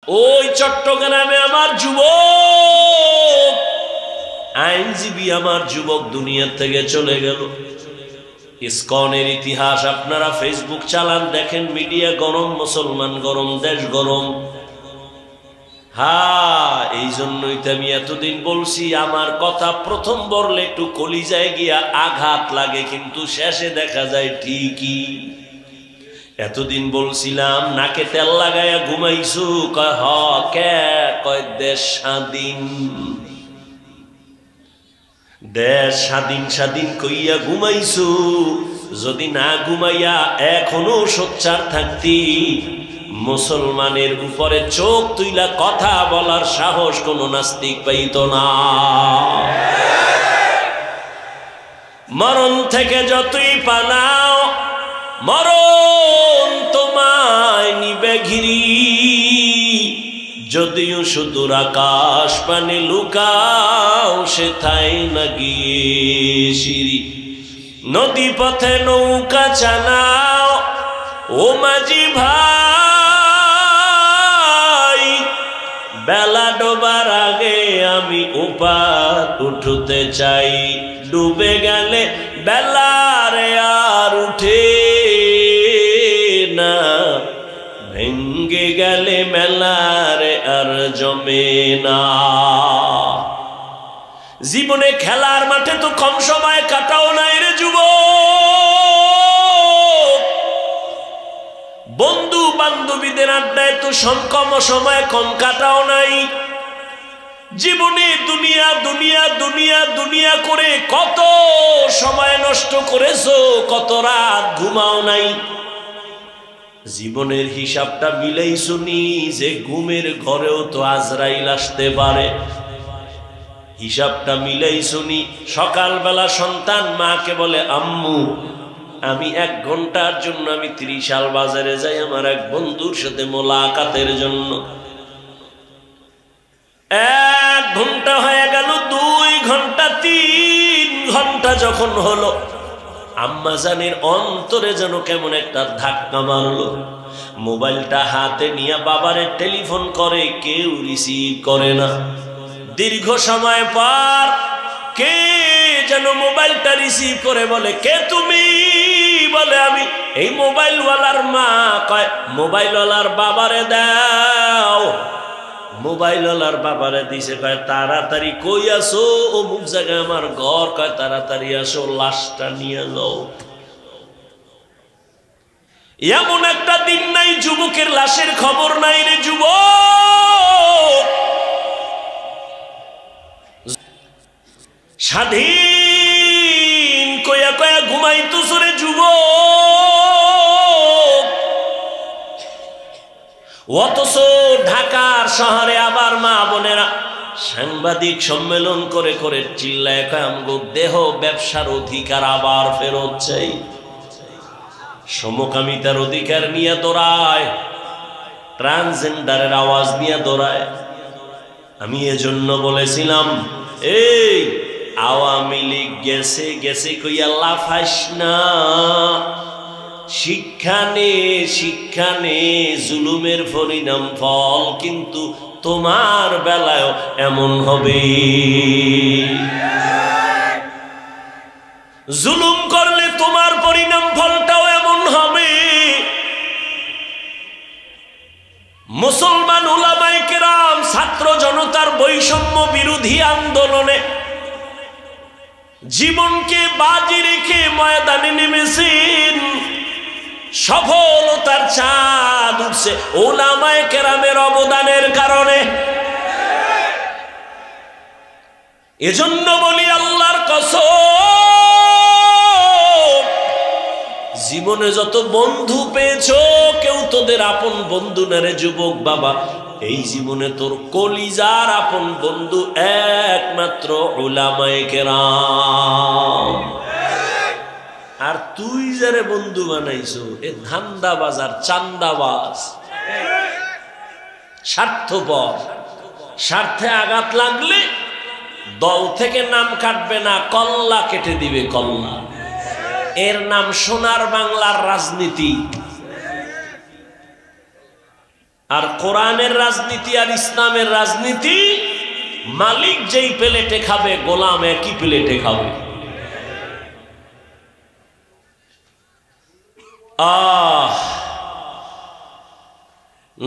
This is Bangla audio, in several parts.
ওই চট্টগ্রামে আমার যুবক আইনজীবী আমার যুবক দুনিয়া থেকে চলে গেল। ইসকনের ইতিহাস আপনারা ফেসবুক চালান, দেখেন, মিডিয়া গরম, মুসলমান গরম, দেশ গরম। হ্যাঁ, এই জন্যই তো আমি এতদিন বলছি, আমার কথা প্রথম বললে একটু কলিজায় গিয়া আঘাত লাগে, কিন্তু শেষে দেখা যায় ঠিকই। এতদিন বলছিলাম নাকে তেল লাগাইয়া ঘুমাইছু, কয় হ কে, কয় দেশ স্বাধীন, দেশ স্বাধীন স্বাধীন কইয়া ঘুমাইছু। যদি না ঘুমাইয়া এখনো সোচ্চার থাকতি, মুসলমানের উপরে চোখ তুইলা কথা বলার সাহস কোন নাস্তিক পাইত না। মরণ থেকে যতই পালাও, মরণ তোমায় নিবে ঘিরি। যদিও সুদূর আকাশ পানে লুকাও, সেথায় না গিয়ে সিঁড়ি। নদী পথে নৌকা চালাও ও মাঝি ভাই, বেলা ডোবার আগে আমি উপার উঠতে চাই। ডুবে গেলে বেলারে আর উঠে না, ভেঙ্গে গেলে মেলারে আর জমে না। জীবনে খেলার মাঠে তো কম সময় কাটাও নাই রে যুবক, বন্ধু বান্ধবীদের আড্ডায় তো কম সময় কম কাটাও নাই। জীবনে দুনিয়া দুনিয়া দুনিয়া দুনিয়া করে কত সময় নষ্ট করেছো, কত রাত ঘুমাও নাই। জীবনের হিসাবটা মিলেই শুনি যে ঘুমের ঘরেও তো আজরাইল আসতে পারে। হিসাবটা মিলেই শুনি, সকালবেলা সন্তান মাকে বলে, আম্মু আমি 1 ঘন্টার জন্য আমি 30 বাজারে যাই আমার এক বন্ধুর সাথে মোলাকাতের জন্য। 1 ঘন্টা হয়ে গেল, 2 ঘন্টা, 3 ঘন্টা যখন হলো, আম্মা জানের অন্তরে যেন কেমন একটা ধাক্কা মারলো। মোবাইলটা হাতে নিয়ে বাবারে টেলিফোন করে, কেউ রিসিভ করে না। দীর্ঘ সময় পর কে যেন মোবাইলটা রিসিভ করে বলে, কে তুমি? বলে আমি এই মোবাইলওয়ালার মা। কয় মোবাইলওয়ালার বাবারে দাও। মোবাইলওয়ালার বাবারে দিছে, কয় তাড়াতাড়ি কই আসো, অমুক জায়গায় আমার ঘর। কয় তাড়াতাড়ি আসো, লাশটা নিয়ে যাও। এমন একটা দিন নাই যুবকের লাশের খবর নাই রে যুবক। স্বাধীন কয়া কয়া ঘুমাইতুছ রে যুবক, অথচ ঢাকার শহরে আবার মা বোনেরা সাংবাদিক সম্মেলন করে করে চিল্লায় কয় আমগো দেহ ব্যবসার অধিকার আবার ফেরত চাই। সমকামিতার অধিকার নিয়ে দৌড়ায়, ট্রান্সজেন্ডারের আওয়াজ নিয়ে দৌড়ায়। আমি এজন্য বলেছিলাম, এই আওয়ামী লীগ গেছে গেছে কইয়া লাফাইস না। শিক্ষা নে জুলুমের পরিণাম ফল কিন্তু তোমার বেলায় এমন হবে। জুলুম করলে তোমার পরিণাম ফলটাও এমন হবে। মুসলমান উলামায়ে কেরাম ছাত্র জনতার বৈষম্য বিরোধী আন্দোলনে জীবনকে বাজি রেখে ময়দানে নেমেছেন। সফলতার চাঁদ উঠছে উলামায়ে কেরামের অবদানের কারণে। এজন্য বলি আল্লাহর কসম, জীবনে যত বন্ধু পেয়েছো কেউ তোদের আপন বন্ধু না রে যুবক বাবা। এই জীবনে তোর কলিজার আপন বন্ধু একমাত্র উলামায়ে কেরাম। আর তুই যারে বন্ধু বানাইছো এ ধান্দাবাজ আর চান্দাবাজ, স্বার্থপর। স্বার্থে আঘাত লাগলে দল থেকে নাম কাটবে না, কল্লা কেটে দিবে, কল্লা। এর নাম সোনার বাংলার রাজনীতি। আর কোরআনের রাজনীতি আর ইসলামের রাজনীতি, মালিক যেই প্লেটে খাবে গোলাম একই প্লেটে খাবে।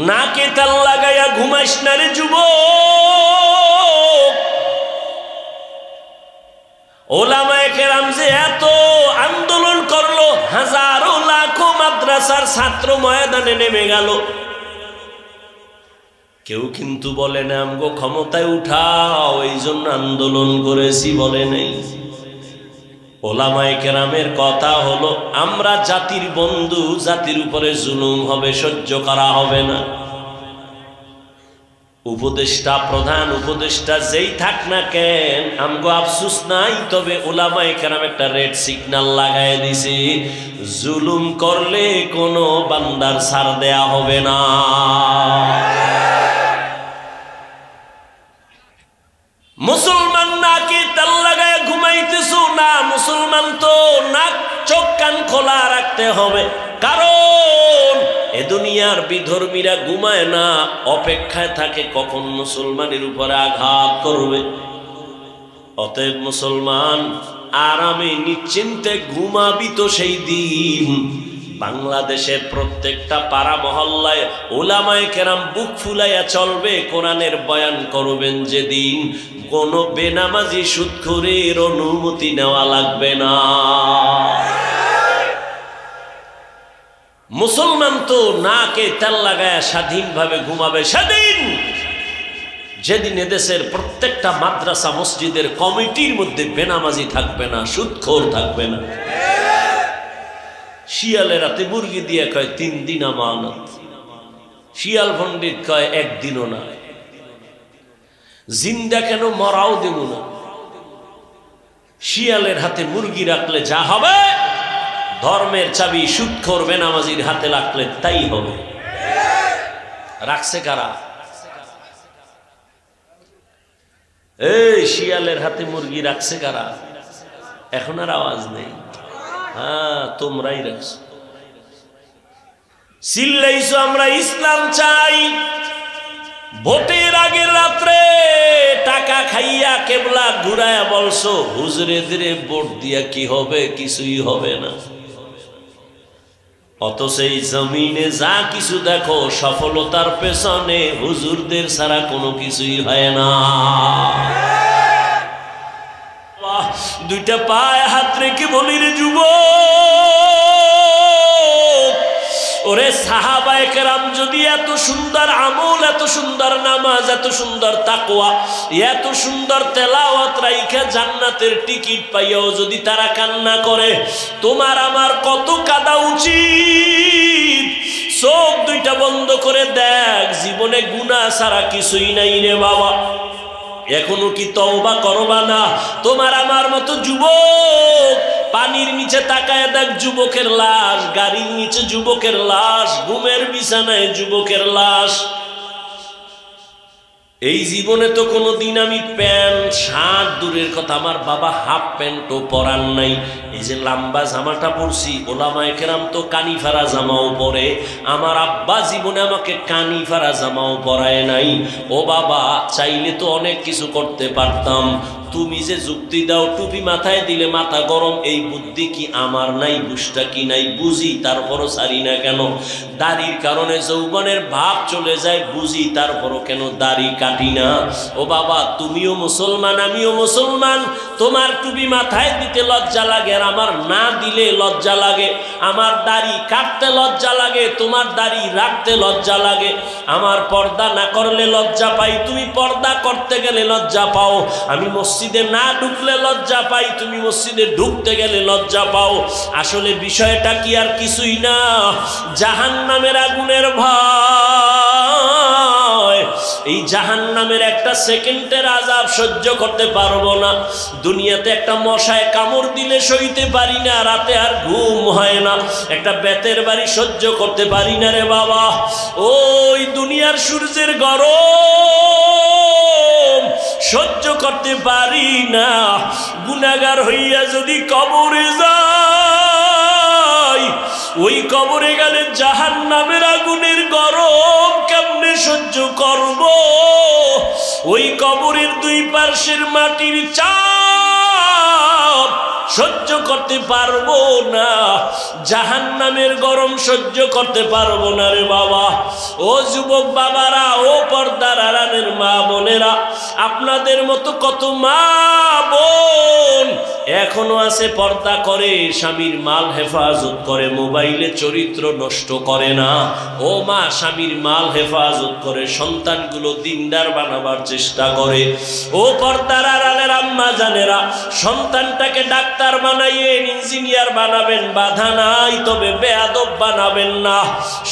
নাকে তাল লাগাইয়া ঘুমাইস না রে যুবক। ওলামায়ে কেরাম যে এত আন্দোলন করলো, হাজারো লাখো মাদ্রাসার ছাত্র ময়দানে নেমে গেল, কেউ কিন্তু বলে না আমগো ক্ষমতায় উঠাও এই জন্য আন্দোলন করেছি, বলে নেই। ওলামায়ে কেরামের কথা হলো আমরা জাতির বন্ধু, জাতির উপরে জুলুম হবে, সহ্য করা হবে না। উপদেষ্টা, প্রধান উপদেষ্টা যেই থাক না কেন, আমগো আফসুস নাই, তবে ওলামায়ে কেরাম একটা রেড সিগন্যাল লাগায় দিছে, জুলুম করলে কোনো বান্দার ছাড় দেয়া হবে না। মুসলমান নাকি তেল লাগায় ঘুমাইতেছ না, মুসলমান তো নাক চোখ কান খোলা রাখতে হবে, কারণ এ দুনিয়ার বিধর্মীরা ঘুমায় না, অপেক্ষায় থাকে কখন মুসলমানের উপরে আঘাত করবে। অতএব মুসলমান আরামে নিশ্চিন্তে ঘুমাবি তো সেই দিন বাংলাদেশের প্রত্যেকটা পাড়া মহল্লায় ওলামায়ে কেরাম বুক ফুলাইয়া চলবে, কোরআনের বয়ান করবেন যেদিন, কোন বেনামাজি সুদখোরের অনুমতি নেওয়া লাগবে না। মুসলমান তো নাকে তেল লাগায় স্বাধীনভাবে ঘুমাবে সেদিন, যেদিন এদেশের প্রত্যেকটা মাদ্রাসা মসজিদের কমিটির মধ্যে বেনামাজি থাকবে না, সুদখোর থাকবে না। শিয়ালে রাতে মুরগি দিয়ে কয় 3 দিন আমানত, শিয়াল পণ্ডিত কয় 1 দিনও না। জিন্দা কেন, মরাও দেব না। শিয়ালের হাতে মুরগি রাখলে যা হবে, ধর্মের চাবি সুদখোর বেনামাজির হাতে রাখলে তাই হবে। রাখছে কারা? এই শিয়ালের হাতে মুরগি রাখছে কারা? এখন আর আওয়াজ নেই। হ্যাঁ, তোমরাই রাখছো, চিল্লাইছো আমরা ইসলাম চাই। ভোটের আগের রাত্রে টাকা খাইয়া কেবলা ঘুরায়া বলছো হুজুরেদের ভোট দিয়া কি হবে, কিছুই হবে না। অথচ এই জমিনে যা কিছু দেখো, সফলতার পেছনে হুজুরদের ছাড়া কোনো কিছুই হয় না। দুইটা পায়ে হাত রেখে বলি রে যুবক, ওরে সাহাবায়ে কেরাম যদি এত সুন্দর আমল, এত সুন্দর নামাজ, এত সুন্দর তাকওয়া, এত সুন্দর তেলাওয়াত রাইখা জান্নাতের টিকিট পাইয়াও যদি তারা কান্না করে, তোমার আমার কত কাঁদা উচিত। চোখ দুইটা বন্ধ করে দেখ, জীবনে গুনাহ ছাড়া কিছুই নাই রে বাবা। এখনো কি তওবা করবা না? তোমার আমার মতো যুবক পানির নিচে তাকায় দেখ, যুবকের লাশ, গাড়ির নিচে যুবকের লাশ, ঘুমের বিছানায় যুবকের লাশ। এই জীবনে তো কোনোদিন আমি প্যান্ট শার্ট দূরের কথা, আমার বাবা হাফ প্যান্টও পরান নাই। এই যে লম্বা জামাটা পরছি, ওলামায়ে কেরাম তো কানি ফারা জামাও পরে, আমার আব্বা জীবনে আমাকে কানি ফারা জামাও পরায় নাই। ও বাবা, চাইলে তো অনেক কিছু করতে পারতাম। তুমি যে যুক্তি দাও টুপি মাথায় দিলে মাথা গরম, এই বুদ্ধি কি আমার নাই? বুঝটা কি নাই? বুঝি, তারপরও ছাড়ি না কেন? দাড়ির কারণে যৌবনের ভাব চলে যায়, বুঝি, তারপরও কেন দাড়ি কাটি না? ও বাবা, তুমিও মুসলমান, আমিও মুসলমান। তোমার টুপি মাথায় দিতে লজ্জা লাগে আর আমার না দিলে লজ্জা লাগে। আমার দাড়ি কাটতে লজ্জা লাগে, তোমার দাড়ি রাখতে লজ্জা লাগে। আমার পর্দা না করলে লজ্জা পাই, তুমি পর্দা করতে গেলে লজ্জা পাও। আমি মসজিদে না ঢুকলে লজ্জা পাই, তুমি মসজিদে ঢুকতে গেলে লজ্জা পাও। আসলে বিষয়টা কি আর কিছুই না, জাহান্নামের আগুনের ভয়। এই জাহান্নামের একটা সেকেন্ডের আযাব সহ্য করতে পারবো না। দুনিয়াতে একটা মশায় কামড় দিলে সইতে পারি না, রাতে আর ঘুম হয় না। একটা বেতের বাড়ি সহ্য করতে পারি না রে বাবা। ওই দুনিয়ার সূর্যের গরম সহ্য করতে পারি না। গুনাহগার হইয়া যদি কবরে যাই, ওই কবরে গেলে জাহান্নামের আগুনের গরম কেমনে সহ্য করব? ওই কবরের দুই পার্শ্বের মাটির চাপ সহ্য করতে পারবো না, জাহান্নামের গরম সহ্য করতে পারবো না রে বাবা। ও যুবক বাবারা, ও পর্দার আড়ালের মা বোনেরা, আপনাদের মতো কত মা বোন এখনো আছে পর্দা করে, স্বামীর মাল হেফাজত করে, মোবাইলে চরিত্র নষ্ট করে না। ও মা, স্বামীর মাল হেফাজত করে, সন্তানগুলো দিনদার বানাবার চেষ্টা করে। ও পর্দার আড়ালের আম্মা জানেরা, সন্তানটাকে ডাক্তার বানাইয়েন, ইঞ্জিনিয়ার বানাবেন, বাধা নাই, তবে বেয়াদব বানাবেন না।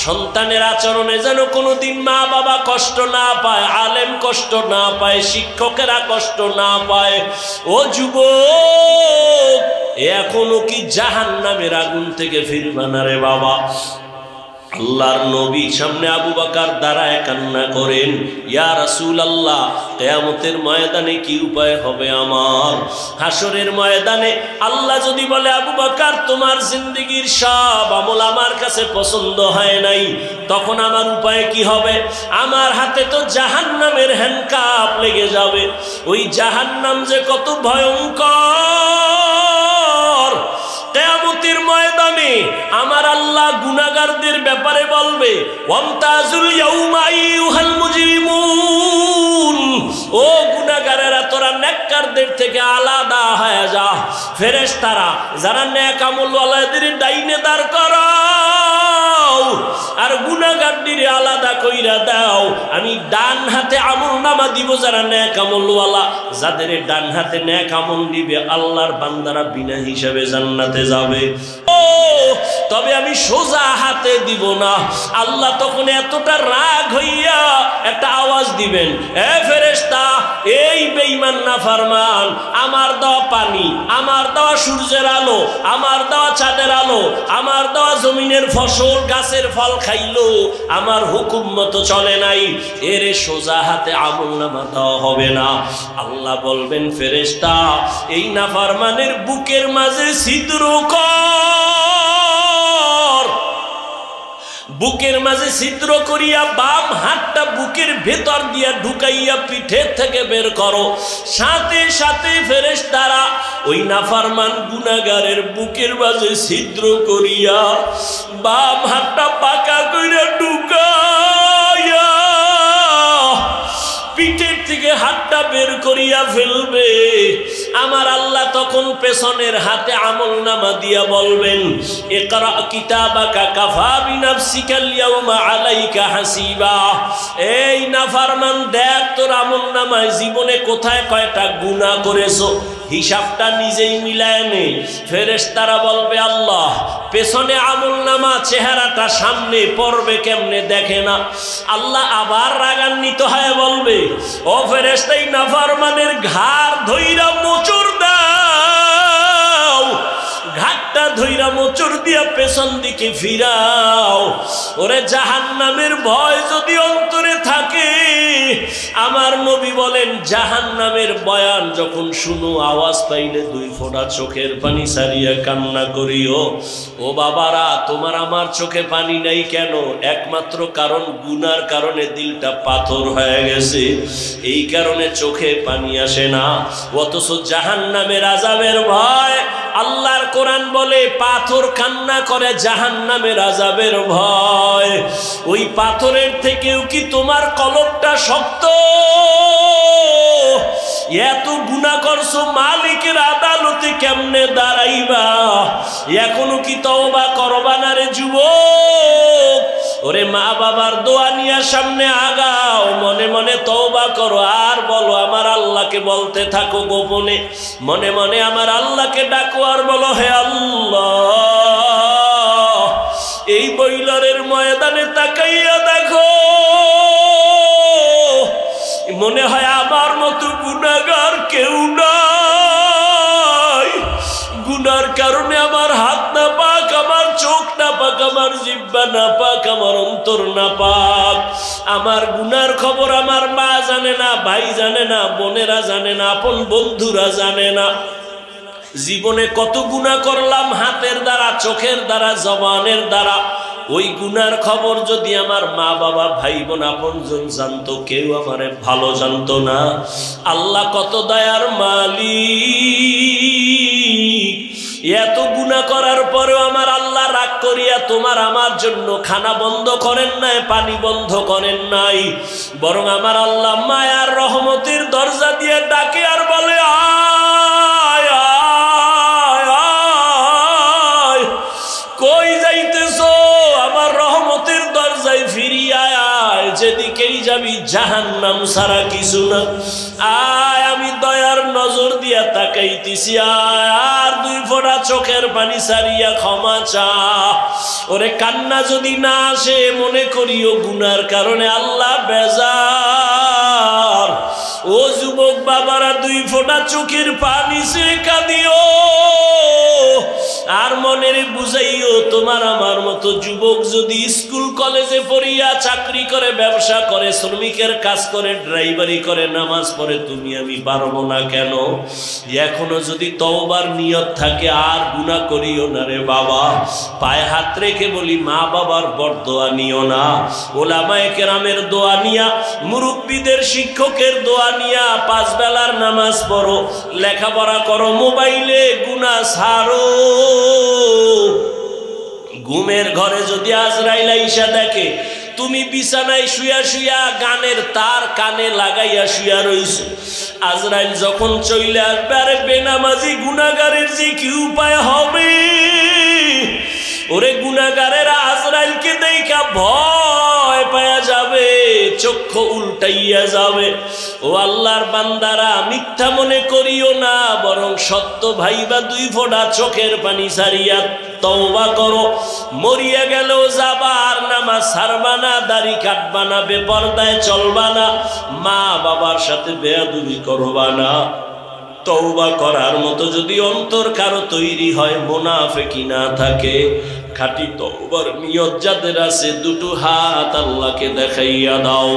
সন্তানের আচরণে যেন কোনোদিন মা বাবা কষ্ট না পায়, আলেম কষ্ট না পায়, শিক্ষকেরা কষ্ট না পায়। ও যুবক, এখনো কি জাহান্নামের আগুন থেকে ফিরবা না রে বাবা? আল্লাহর নবী সামনে আবু বকর দাঁড়ায় কান্না করেন, ইয়া রাসূলুল্লাহ, কিয়ামতের ময়দানে কি উপায় হবে আমার? হাসরের ময়দানে আল্লাহ যদি বলে, আবু বকর তোমার জিন্দেগীর সব আমল আমার কাছে পছন্দ হয় নাই, তখন আমার উপায় কি হবে? আমার হাতে তো জাহান্নামের হ্যান্ডকাপ লেগে যাবে। ওই জাহান্নাম যে কত ভয়ঙ্কর! কিয়ামতের ময়দানে আমার আল্লাহ গুনাহগারদের ব্যাপারে বলবে, ওয়ামতাজুল ইয়াউমা আইয়ুহাল মুজরিমুন, ও গুনাহগারেরা তোরা নেককারদের থেকে আলাদা হয়ে যা। ফেরেশতারা যারা নেক আমলওয়ালাদের ডাইনে দাঁড় করাও আর গুনাহগারদের আলাদা কইরা দাও। আমি ডান হাতে আমলনামা দিব যারা নেক আমলওয়ালা, যাদের ডান হাতে নেক আমল দিবে আল্লাহর বান্দারা বিনা হিসাবে জান্নাতে যাবে। ও তবে আমি সোজা হাতে দিব না। আল্লাহ তখন এতটা রাগ হইয়া একটা আওয়াজ দিবেন, এ ফেরেশতা, এই বেঈমান নাফরমান আমার দেওয়া পানি, আমার দেওয়া সূর্যের আলো, আমার দেওয়া চাঁদের আলো, আমার দেওয়া জমিনের ফসল গাছের ফল খাইলো, আমার হুকুম মতো চলে নাই, এর সোজা হাতে আমলনামা দেওয়া হবে না। আল্লাহ বলবেন, ফেরেশতা, এই নাফরমানের বুকের মাঝে ছিদ্র কর, বুকের মাঝে ছিদ্র করিয়া বাম হাতটা বুকের ভেতর দিয়া ঢুকাইয়া পিঠের থেকে বের করো। সাথে সাথে ফেরেশতারা ওই নাফরমান গুনাহগারের বুকের মাঝে ছিদ্র করিয়া বাম হাতটা পাকা কইরা ঢুকাইয়া পিঠের থেকে হাতটা বের করিয়া ফেলবে। আমার আল্লাহ তখন পেছনের হাতে আমলনামা দিয়া বলবেন, ইকরা কিতাবাকা কাফা বিনাফসিকাল ইয়াউমা আলাইকা হাসিবা। এই নাফরমান, দেখ তোর আমলনামায় জীবনে কোথায় কয়টা গুনাহ করেছো, হিসাবটা নিজেই মিলায় নে। ফেরেশতারা বলবে, আল্লাহ পেছনে আমলনামা, চেহারাটা সামনে পড়বে কেমনে দেখে না। আল্লাহ আবার রাগান্বিত হয়ে বলবে, ও ফেরেশতা, এই নাফরমানের ঘাড় ধইরা মোচড় দাও, ঘাটটা ধইরা মোচড় দিয়া পেছন দিকে ফিরাও। ওরে জাহান্নামের ভয় যদি অন্তরে থাকে, আমার নবী বলেন, জাহান্নামের বয়ান যখন শুনো, আওয়াজ পাইলে দুই ফোঁটা চোখের পানি সারিয়া কান্না করিও। ও বাবারা, তোমার আমার চোখে পানি নাই কেন? একমাত্র কারণ, গুনার কারণে দিলটা পাথর হয়ে গেছে, এই কারণে চোখে পানি আসে না। অথচ জাহান্নামের আযাবের ভয়, আল্লাহর কোরআন বলে পাথর কান্না করে জাহান্নামের আযাবের ভয়। ওই পাথরের থেকেও কি তোমার কলবটা শক্ত? এত গুনাহ করছো, মালিকের আদালতে কেমনে দাঁড়াইবা? এখনো কি তওবা করবা না রে যুবক? ওরে মা বাবার দোয়া নিয়ে সামনে আগাও, মনে মনে তওবা করো, আর বলো আমার আল্লাহকে, বলতে থাকো গোপনে, মনে মনে আমার আল্লাহকে ডাকো আর বলো, হে আল্লাহ, এই বইলারের ময়দানে তাকাইয়া দেখো, মনে হয় আমার মতো গুনাহগার কেউ নাই। গুনার কারণে আমার হাত না পাক, আমার চোখ না পাক, আমার জিহ্বা না পাক, আমার অন্তর না পাক। আমার গুনার খবর আমার মা জানে না, ভাই জানে না, বোনেরা জানে না, আপন বন্ধুরা জানে না। জীবনে কত গুনাহ করলাম হাতের দ্বারা, চোখের দ্বারা, জবানের দ্বারা। ওই গুনার খবর যদি আমার মা বাবা ভাই বোন আপনজন জানতো, কেউ আমারে ভালো জানতো না। আল্লাহ কত দয়ার মালিক, এত গুনাহ করার পরেও আমার আল্লাহ রাগ করিয়া তোমার আমার জন্য খানা বন্ধ করেন নাই, পানি বন্ধ করেন নাই, বরং আমার আল্লাহ মায়ার রহমতের দরজা দিয়ে ডাকে আর বলে, আয় আয় আয়, কই যাইতেছো? আমার রহমতের দরজায় ফিরিয়া আয়, যেদিকেই যাবি জাহান্নাম ছাড়া কিছু না। আয়, আমি দয়ার নজর দিয়া তাকাইতেছি, আয়, আর দুই ফোঁটা চোখের পানি সারিয়া ক্ষমা চা। ওরে কান্না যদি না আসে মনে করিও গুনার কারণে আল্লাহ বেজার। ও যুবক বাবারা, দুই ফোঁটা চোখের পানি সে কাঁদিও আর মনের বুঝাইও, তোমার আমার মতো যুবক যদি স্কুল কলেজে পড়িয়া চাকরি করে, ব্যবসা করে, শ্রমিকের কাজ করে, ড্রাইভারি করে, নামাজ পড়ে, তুমি আমি পারবো না কেন? এখনো যদি তওবার নিয়ত থাকে আর গুনাহ করিও না রে বাবা। পায়ে হাত রেখে বলি, মা বাবার বরদোয়া নিও না, ওলামায়ে কেরামের দোয়া নিয়া, মুরব্বীদের শিক্ষকের দোয়া নিয়া 5 বেলার নামাজ পড়ো, লেখাপড়া করো, মোবাইলে গুনাহ ছাড়ো। ঘুমের ঘরে যদি আজরাইল আইসা দেখে তুমি বিছানায় শুয়া শুয়া গানের তার কানে লাগাইয়া শুয়া রইছো, আজরাইল যখন চলে আসবে, আরে বেনামাজি গুনাহগারের যে কি উপায় হবে? ওরে গুনাহগারেরা আজরাইলকে দেখা ভয় পায়া যাবে, চক্ষু উল্টাইয়া যাবে। ও আল্লাহর বান্দারা, মিথ্যা মনে করিও না, বরং সত্য ভাইবা দুই ফোঁটা চোখের পানি ছাড়িয়া তওবা করো। মরিয়া গেলেও যাবা, আর নামাজ ছাড়বা না, দাড়ি কাটবা না, বেপরদায় চলবা না, মা বাবার সাথে বেয়াদবি করবা না। তওবা করার মতো যদি অন্তর কারো তৈরি হয়, মুনাফিকি না থাকে, খাঁটি তওবার নিয়ত যাদের আছে, দুটো হাত আল্লাহকে দেখাইয়া দাও।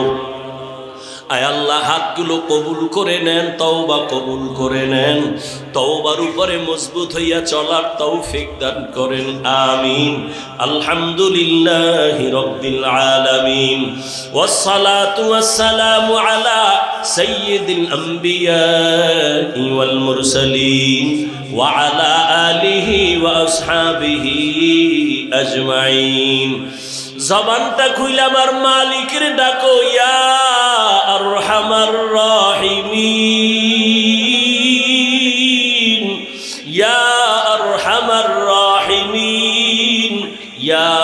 আয় আল্লাহ, হাতগুলো কবুল করে নেন, তওবা কবুল করে নেন, তওবার উপরে মজবুত হইয়া চলার তৌফিক দান করেন, আমিন। আলহামদুলিল্লাহি রাব্বিল আলামিন, ওয়াসসালাতু ওয়াসসালামু আলা সাইয়্যিদিল আম্বিয়া ওয়াল মুরসালিন ওয়া আলা আলিহি ওয়া আসহাবিহি আজমাইন। জবানটা খুইলা আমার মালিকের ডাকো, ইয়া আরহামার রাহিমিন, ইয়া আরহামার রাহিমিন, ইয়া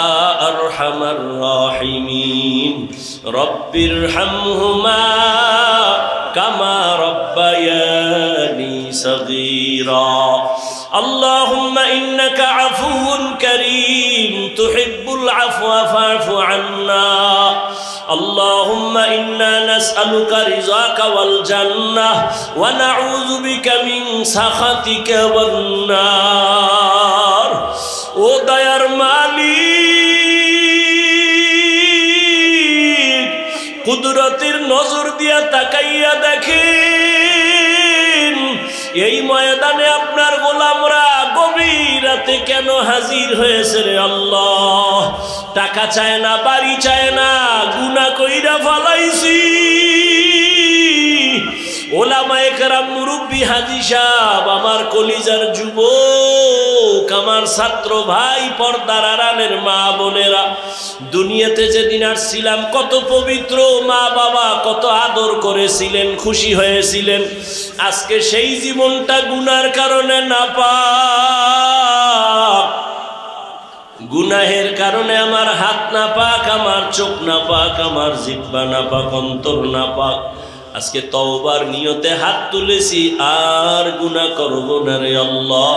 আরহামার রাহিমিন। রব্বিরহামহুমা কামা রব্বায়ানি সগীরা। اللهم إنك عفو كريم تحب العفو فاعف عنا. اللهم إنا نسألك رضاك والجنة ونعوذ بك من سخطك والنار. ও দয়ার মালিক, কুদরতের নজর দিয়া তাকাইয়া দেখেন এই ময়দানে আপনার গোলামরা গভীর রাতে কেন হাজির হয়েছে রে আল্লাহ। টাকা চায় না, বাড়ি চায় না, গুনাহ কইরা ফালাইছি। ওলামায়ে কেরাম, মুরব্বী, হাজী সাহেব, আমার কলিজার যুবক, আমার ছাত্র ভাই, পর্দার আড়ালের মা বোনেরা, দুনিয়াতে যেদিন আসছিলাম কত পবিত্র মা বাবা কত আদর করেছিলেন, খুশি হয়েছিলেন। আজকে সেই জীবনটা গুনার কারণে নাপাক, গুনাহের কারণে আমার হাত নাপাক, আমার চোখ নাপাক, আমার জিহ্বা নাপাক, অন্তর নাপাক। আজকে তওবার নিয়তে হাত তুলেছি, আর গুনাহ করব না রে আল্লাহ,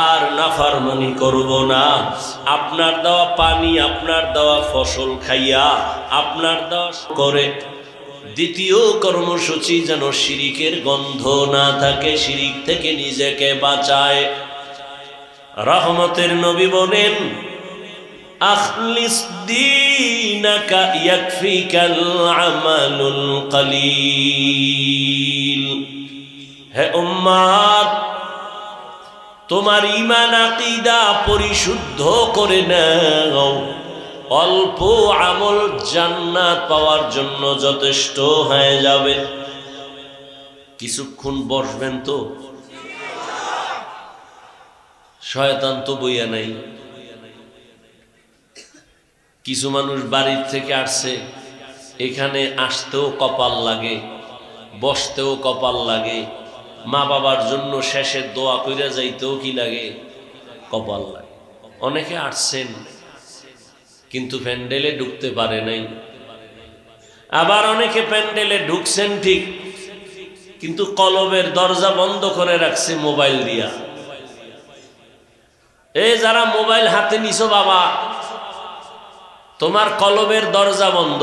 আর নাফরমানি করব না। আপনার দেওয়া পানি, আপনার দেওয়া ফসল খাইয়া, আপনার দেওয়া করে। দ্বিতীয় কর্মসূচি যেন শিরিকের গন্ধ না থাকে, শিরিক থেকে নিজেকে বাঁচায়। রহমতের নবী বলেন, আখলিস দীনাকা ইয়াকফিকাল আমালুল কলিল। হে উম্মত, তোমার ঈমান আকীদা পরিশুদ্ধ করে নাও, অল্প আমল জান্নাত পাওয়ার জন্য যথেষ্ট হয়ে যাবে। কিছুক্ষণ বসবেন তো, শয়তান তো বইয়া নাই। কিছু মানুষ বাড়ির থেকে আসছে, এখানে আসতেও কপাল লাগে, বসতেও কপাল লাগে, মা বাবার জন্য শেষে দোয়া কইরা যাইতেও কি লাগে, কপাল লাগে। অনেকে আসছেন কিন্তু প্যান্ডেলে ঢুকতে পারে নাই, আবার অনেকে প্যান্ডেলে ঢুকছেন ঠিক, কিন্তু কলবের দরজা বন্ধ করে রাখছে মোবাইল দিয়া। এই যারা মোবাইল হাতে নিছো বাবা, তোমার কলবের দরজা বন্ধ।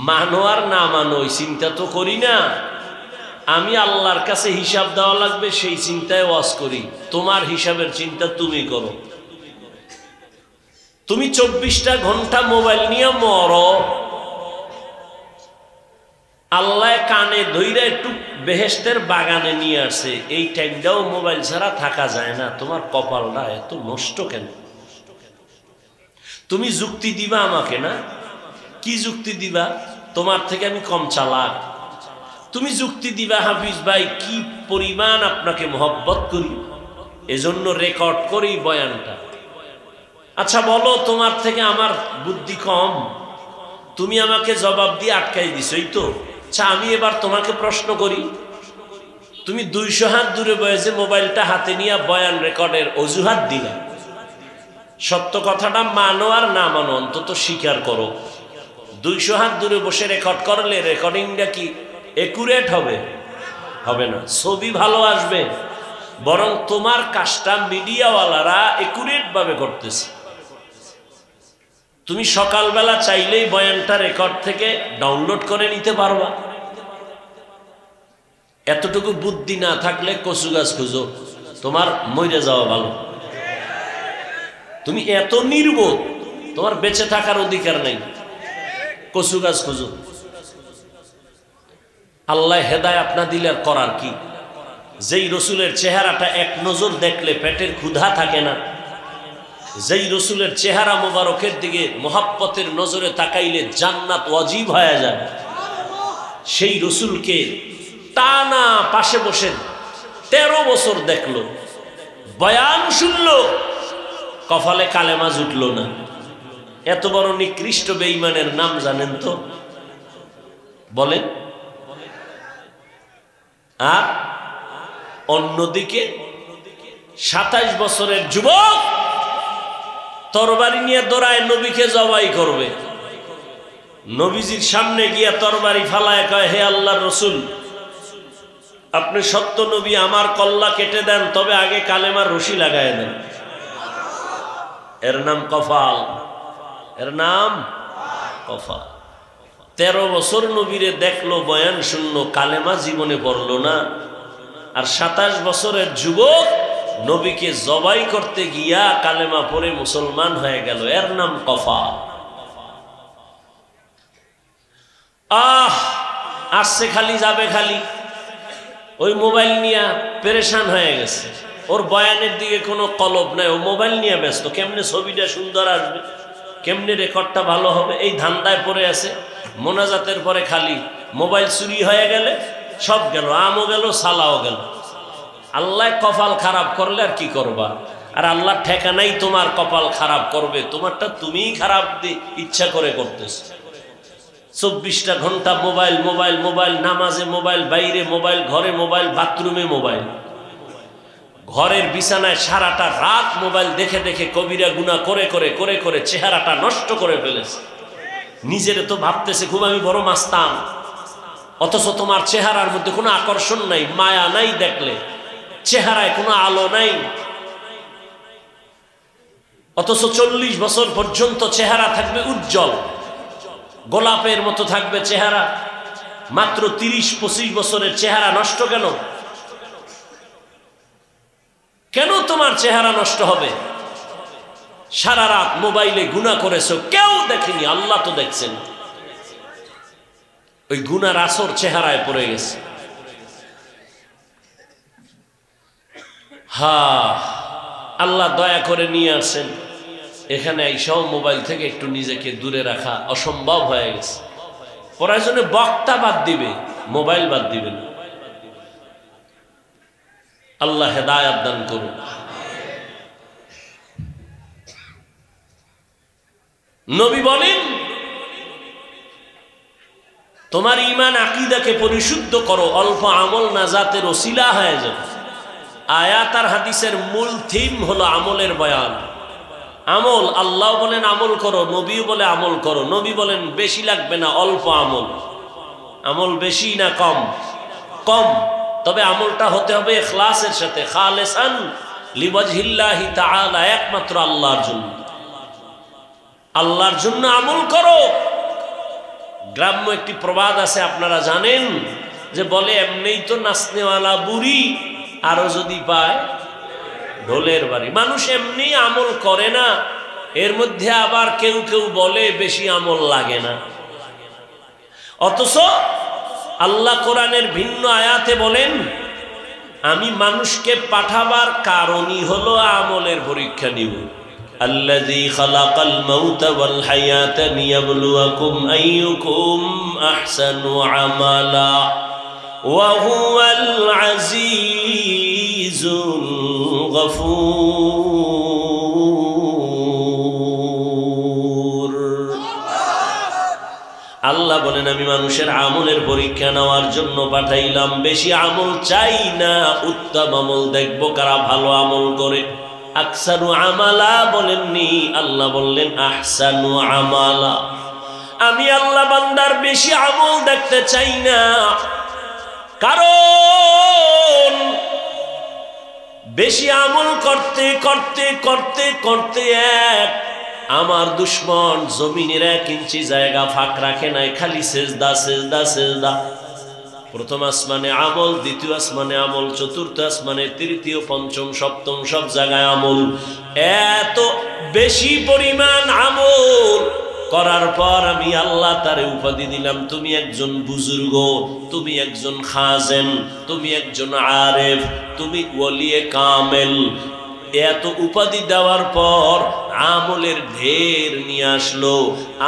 মানো আর না মানো ওই চিন্তা তো করি না, আমি আল্লাহর কাছে হিসাব দেওয়া লাগবে সেই চিন্তায় ওয়াজ করি। তোমার হিসাবের চিন্তা তুমি করো। তুমি 24টা ঘন্টা মোবাইল নিয়ে মরো, আল্লাহ কানে ধইরা একটু বেহেশতের বাগানে নিয়ে আসে, এই টাইমটাও মোবাইল ছাড়া থাকা যায় না। তোমার কপালটা এত নষ্ট কেন? তুমি যুক্তি দিবা আমাকে না, কি যুক্তি দিবা? তোমার থেকে আমি কম চালাক। তুমি যুক্তি দিবা হাফিজ ভাই কি পরিমাণ আপনাকে মহব্বত করি, এজন্য রেকর্ড করি বয়ানটা। আচ্ছা বলো, তোমার থেকে আমার বুদ্ধি কম, তুমি আমাকে জবাব দিয়ে আটকাই দিছই তো। আচ্ছা আমি এবার তোমাকে প্রশ্ন করি, তুমি 200 হাত দূরে বসে মোবাইলটা হাতে নিয়ে বয়ান রেকর্ডের অজুহাত দিলা, সত্য কথাটা মানো আর না মানো অন্তত স্বীকার করো। 200 হাত দূরে বসে রেকর্ড করলে রেকর্ডিংটা কি একুরেট হবে? হবে না। ছবি ভালো আসবে, বরং তোমার কাজটা মিডিয়াওয়ালারা একুরেট ভাবে করতেছে। তুমি সকালবেলা চাইলেই বয়ানটা রেকর্ড থেকে ডাউনলোড করে নিতে পারবা। এতটুকু বুদ্ধি না থাকলে কচু গাছ খুঁজো, তোমার মরে যাওয়া ভালো। তুমি এত নির্বোধ, তোমার বেঁচে থাকার অধিকার নেই, কচু গাছ খুঁজো। আল্লাহ হেদায়েত না দিলে আর করার কি? যেই রসুলের চেহারাটা এক নজর দেখলে পেটের ক্ষুধা থাকে না, যেই রসুলের চেহারা মোবারকের দিকে মোহাব্বতের নজরে তাকাইলে জান্নাত ওয়াজিব হয়ে যায়, সেই রসুলকে টানা পাশে বসে 13 বছর দেখলো, বয়ান শুনলো, কপালে কালেমা জুটলো না। এত বড় নিকৃষ্ট বেঈমানের নাম জানেন তো? বলেন। আর অন্যদিকে 27 বছরের যুবক তরবারি নিয়ে দৌড়ায় নবীকে জবাই করবে। নবীজির সামনে গিয়া তরবারি ফালায় কয়, হে আল্লাহর রসুল, আপনি সত্য নবী, আমার কল্লা কেটে দেন, তবে আগে কালেমার রশি লাগায় দেন। এর নাম কফাল, এর নাম কফাল। 13 বছর নবীরে দেখলো, বয়ান শুনলো, কালেমা জীবনে পড়লো না। আর 27 বছরের যুবক নবীকে জবাই করতে গিয়া কালেমা পড়ে মুসলমান হয়ে গেল, এর নাম কফাল। আসছে খালি যাবে খালি, ওই মোবাইল নিয়ে পেরেশান হয়ে গেছে। ওর বয়ানের দিকে কোনো কলব নাই, ও মোবাইল নিয়ে ব্যস্ত, কেমনে ছবিটা সুন্দর আসবে, কেমনে রেকর্ডটা ভালো হবে, এই ধান্দায় পড়ে আছে। মোনাজাতের পরে খালি মোবাইল চুরি হয়ে গেলে সব গেল, আমও গেল, সালাও গেল। আল্লাহ কপাল খারাপ করলে আর কি করবা? আর আল্লাহ ঠেকানাই তোমার কপাল খারাপ করবে, তোমারটা তুমিই খারাপ ইচ্ছা করে করতেছ। 24টা ঘন্টা মোবাইল মোবাইল মোবাইল, নামাজে মোবাইল, বাইরে মোবাইল, ঘরে মোবাইল, বাথরুমে মোবাইল, ঘরের বিছানায় সারাটা রাত মোবাইল দেখে দেখে কবিরা গুনাহ করে করে করে করে চেহারাটা নষ্ট করে ফেলেছে। নিজের তো ভাবতেছে খুব আমি বড় মাস্তান, অথচ তোমার চেহারার মধ্যে কোনো আকর্ষণ নাই, মায়া নাই, দেখলে চেহারায় কোনো আলো নাই। অথচ 40 বছর পর্যন্ত চেহারা থাকবে উজ্জ্বল, গোলাপের মতো থাকবে চেহারা, মাত্র 30-25 বছরের চেহারা নষ্ট কেন? কেন তোমার চেহারা নষ্ট হবে? সারা রাত মোবাইলে গুনাহ করেছো, কেউ দেখেনি, আল্লাহ তো দেখছেন। ওই গুনার আসর চেহারায় পড়ে গেছে। আল্লাহ দয়া করে নিয়ে আসেন এখানে এইসব মোবাইল থেকে একটু নিজেকে দূরে রাখা অসম্ভব হয়ে গেছে। প্রয়োজনে বক্তা বাদ দিবে, মোবাইল বাদ দিবে না। আল্লাহ হেদায়েত দান করুন। নবী বলেন, তোমার ঈমান আকীদাকে পরিশুদ্ধ করো, অল্প আমল নাজাতের ওসিলা হয়ে যাবে। আয়াত আর হাদিসের মূল থিম হলো আমলের বয়ান। আমল, আল্লাহ বলেন আমল করো, নবী বলে আমল করো। নবী বলেন বেশি লাগবে না, অল্প আমল। আমল বেশি না কম? কম। তবে আমলটা হতে হবে ইখলাসের সাথে, খালিসান লিওয়াজহিল্লাহি তাআলা, একমাত্র আল্লাহর জন্য। আল্লাহর জন্য আমল করো। গ্রাম্য একটি প্রবাদ আছে, আপনারা জানেন, যে বলে এমনিই তো নাচনেওয়ালা বুড়ি, আরো যদি পায় ঢোলের বাড়ি। মানুষ এমনি আমল করে না, এর মধ্যে আবার কেউ কেউ বলে বেশি আমল লাগে না। অথচ আল্লাহ কোরআনের ভিন্ন আয়াতে বলেন, আমি মানুষকে পাঠাবার কারণই হলো আমলের পরীক্ষা নিব। আল্লাযী খালাকাল মাউতা ওয়াল হায়াতা লিয়াবলুয়াকুম আইয়ুকুম আহসানু আমালা ওয়া হুয়াল আজিজুল গফুর। আল্লাহ বলেন আমি মানুষের আমলের পরীক্ষা নেওয়ার জন্য পাঠাইলাম। বেশি আমল চাই না, উত্তম আমল দেখব কারা ভালো আমল করে। আকসারু আমালা বলেননি, আল্লাহ বললেন আহসানু আমালা। আমি আল্লাহ বান্দার বেশি আমল দেখতে চাই না, কারণ বেশি আমল করতে করতে করতে করতে আমার দুশ্মন জমিনের 1 ইঞ্চি জায়গা ফাঁক রাখে নাই, খালি সেজদা সেজদা সেজদা। প্রথম আসমানে আমল, দ্বিতীয় আসমানে আমল, চতুর্থ আসমানে, তৃতীয়, পঞ্চম, সপ্তম, সব জায়গায় আমল। এত বেশি পরিমাণ আমল করার পর আমি আল্লাহ তারে উপাধি দিলাম, তুমি একজন বুজুর্গ, তুমি একজন খাজেন, তুমি একজন আরেফ, তুমি ওলিয়ে কামেল। এত উপাধি দেওয়ার পর আমলের ঢের নিয়ে আসলো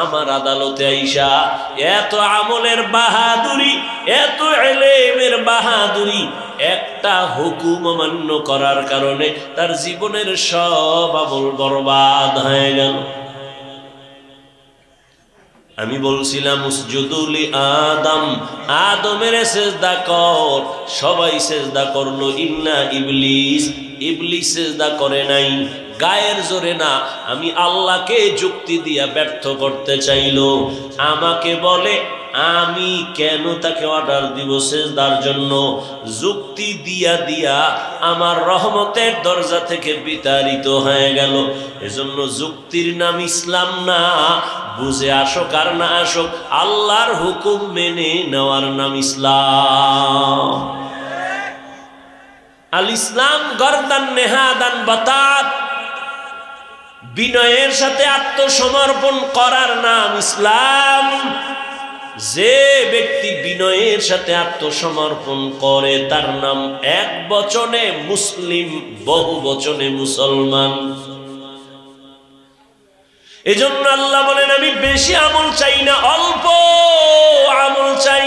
আমার আদালতে আইসা। এত আমলের বাহাদুরি, এত ইলমের বাহাদুরি, একটা হুকুম অমান্য করার কারণে তার জীবনের সব আমল বরবাদ হয়ে গেল। আমি বলছিলাম উসজুদুলি আদম, আদমের সেজদা কর, সবাই সেজদা করলো, ইল্লা ইবলিস, ইবলিস সেজদা করে নাই। গায়ের জোরে না, আমি আল্লাহকে যুক্তি দিয়া ব্যর্থ করতে চাইলো। আমাকে বলে আমি কেন তাকে অর্ডার দিব সেজদার জন্য? যুক্তি দিয়া দিয়া আমার রহমতের দরজা থেকে বিতাড়িত হয়ে গেল। এজন্য যুক্তির নাম ইসলাম না, বুঝে আসুক আর না আসুক, আল্লাহর হুকুম মেনে নেওয়ার নাম ইসলাম। আল ইসলাম গরদান নেহাদান বাতাত, বিনয়ের সাথে আত্মসমর্পণ করার নাম ইসলাম। যে ব্যক্তি বিনয়ের সাথে আত্মসমর্পণ করে তার নাম এক বচনে মুসলিম, বহু বচনে মুসলমান। এজন্য আল্লাহ বলেন আমি বেশি আমল চাই না, অল্প আমল চাই।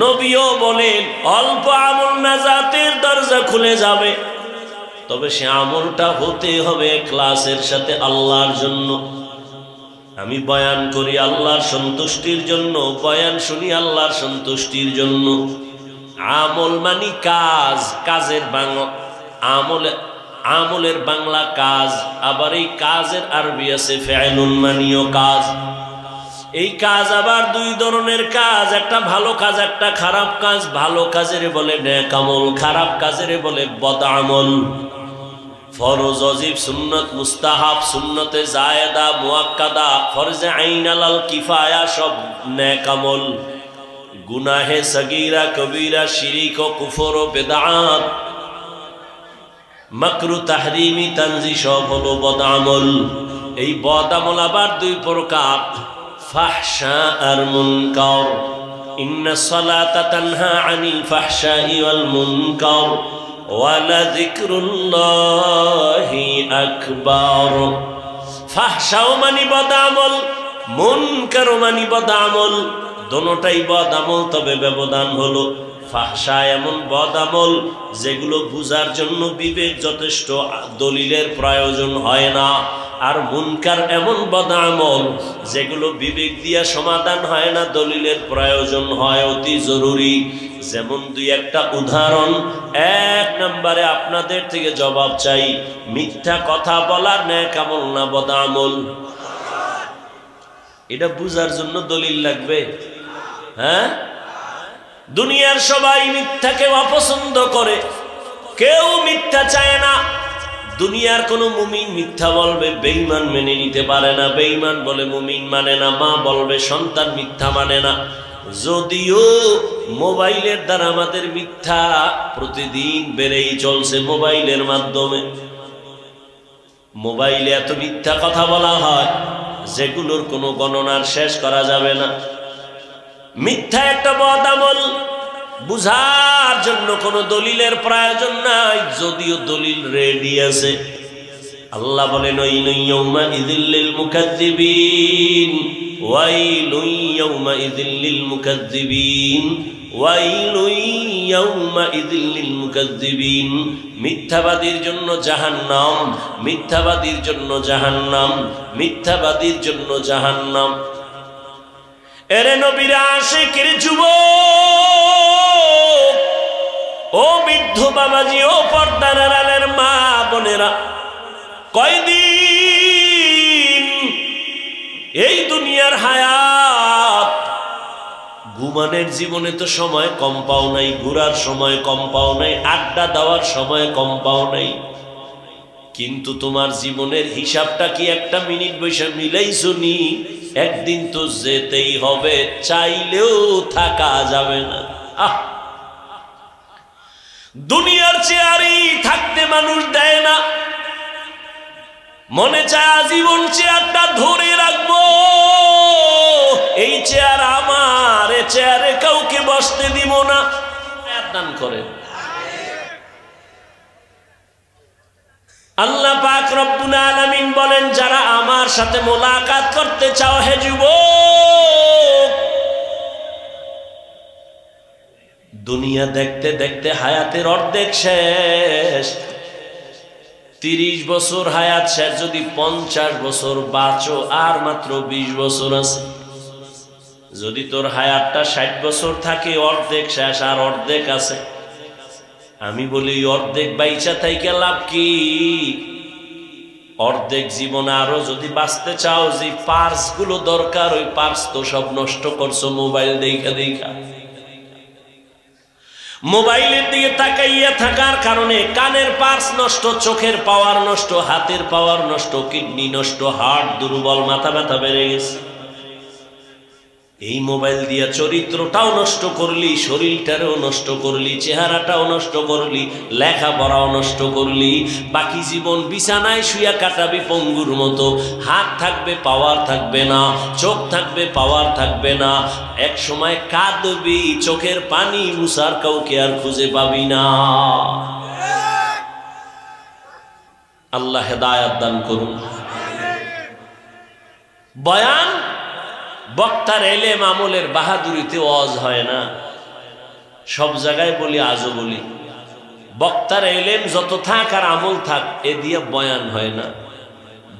নবীও বলেন অল্প আমল নাজাতের দরজা খুলে যাবে, তবে সে আমলটা হতে হবে ইখলাসের সাথে, আল্লাহর জন্য। আমি বয়ান করি আল্লাহর সন্তুষ্টির জন্য, বয়ান শুনি আল্লাহর সন্তুষ্টির জন্য। আমল মানি কাজ, কাজের বাংলা আমলের বাংলা কাজ, আবার এই কাজের আরবি আছে ফিআলুন মানিও কাজ। এই কাজ আবার 2 ধরনের কাজ, একটা ভালো কাজ, একটা খারাপ কাজ। ভালো কাজের বলে নেক আমল, খারাপ কাজের বলে বদ আমল। ফরজ, ওয়াজিব, সুন্নত, মুস্তাহাব, সুন্নতে জায়েদা, মুআক্কাদা, ফরজে আইন, আলাল কিফায়া সব নেক আমল। গুনাহে সগীরা, কবীরা, শিরিক ও কুফর ও বিদআত, মাকরু, তাহরিমি, তানজি সব হলো বদ আমল। এই বদ আমল আবার 2 প্রকার, ফাহশা আর মুনকার। ইন্নাস সালাতা তানহা আনিল ফাহশাই ওয়াল মুনকার ওয়ালাযিকরুল্লাহি আকবার। ফাহশাও মানি বদামল, মুনকারও মানি বদামল, দোনোটাই বদামল, তবে ব্যবধান হলো ফাহশা এমন বদামল যেগুলো বুঝার জন্য বিবেক যথেষ্ট, দলিলের প্রয়োজন হয় না। আর মুনকার এমন বদামল যেগুলো বিবেক দিয়া সমাধান হয় না, দলিলের প্রয়োজন হয় অতি জরুরি। যেমন দুই একটা উদাহরণ। এক নম্বরে আপনাদের থেকে জবাব চাই, মিথ্যা কথা বলার ন্যাক আমল না বদামল? এটা বুঝার জন্য দলিল লাগবে? হ্যাঁ, দুনিয়ার সবাই মিথ্যাকে অপছন্দ করে, কেউ মিথ্যা চায় না। দুনিয়ার কোন মুমিন মিথ্যা বলবে, বেঈমান মেনে নিতে পারে না। বেঈমান বলে মুমিন মানে না, মা বলবে সন্তান মিথ্যা মানে না। যদিও মোবাইলের দ্বারা আমাদের মিথ্যা প্রতিদিন বেড়েই চলছে। মোবাইলের মাধ্যমে মোবাইলে এত মিথ্যা কথা বলা হয় যেগুলোর কোনো গণনার শেষ করা যাবে না। মিথ্যা একটা বদামল, বুঝার জন্য কোনো দলিলের প্রয়োজন নাই, যদিও দলিল রেডি আছে। আল্লাহ বলেন ওয়াইলুন ইয়াউমাইযিল লিল মুকাজ্জিবিন, ওয়াইলুন ইয়াউমাইযিল লিল মুকাজ্জিবিন, ওয়াইলুন ইয়াউমাইযিল লিল মুকাজ্জিবিন। মিথ্যাবাদীর জন্য জাহান্নাম, মিথ্যাবাদীর জন্য জাহান্নাম, মিথ্যাবাদীর জন্য জাহান্নাম। এরে নবীর আশিকের যুবক, ও বৃদ্ধ বাবাজি, ও পর্দার আড়ালের মা বোনেরা, কয়দিন এই দুনিয়ার হায়াত? ঘুমানের জীবনে তো সময় কম পাও নাই, ঘুরার সময় কম পাও নাই, আড্ডা দেওয়ার সময় কম পাও নাই, কিন্তু তোমার জীবনের হিসাবটা কি একটা মিনিট বৈশা মিলাইছো নি? একদিন তো যেতেই হবে, চাইলেও থাকা যাবে না। দুনিয়ার চেয়ারই থাকতে মানুষ দেয় না, মনে চায় আজীবন চেয়ারটা ধরে রাখবো, এই চেয়ার আমার, এ চেয়ারে কাউকে বসতে দিব না। দান করেন আল্লাহ পাক রব্বুল আলামিন বলেন, যারা আমার সাথে মোলাকাত করতে চাও হে যুবক, দুনিয়া দেখতে দেখতে হায়াতের অর্ধেক শেষ। 30 বছর হায়াত শেষ, যদি 50 বছর বাঁচো আর মাত্র 20 বছর আছে। যদি তোর হায়াতটা 60 বছর থাকে, অর্ধেক শেষ আর অর্ধেক আছে। আমি বলি অর্ধেক বাইচা থাইকা লাভ কি? অর্ধেক জীবন আরো যদি বাঁচতে চাও, যে পার্স গুলো দরকার ওই পার্স তো সব নষ্ট করছো মোবাইল দেখা দেখা। মোবাইলের দিকে তাকাইয়া থাকার কারণে কানের পার্স নষ্ট, চোখের পাওয়ার নষ্ট, হাতের পাওয়ার নষ্ট, কিডনি নষ্ট, হার্ট দুর্বল, মাথা ব্যথা বেড়ে গেছে। এই মোবাইল দিয়া চরিত্রটাও নষ্ট করলি, শরীরটারও নষ্ট করলি, চেহারাটাও নষ্ট করলি, লেখাপড়াও নষ্ট করলি। বাকি জীবন বিছানায় শুয়া কাটাবি পঙ্গুর মতো। হাত থাকবে, পাওয়ার থাকবে না, চোখ থাকবে, পাওয়ার থাকবে না। এক সময় কাঁদবি, চোখের পানি মুছার কাউকে আর খুঁজে পাবি না। আল্লাহ হেদায়েত দান করুন। বয়ান বক্তার এলেম আমলের বাহাদুরিতে ওয়াজ হয় না। সব জায়গায় বলি, আজও বলি, বক্তার এলেম যত থাক আর আমল থাক, এ দিয়ে বয়ান হয় না।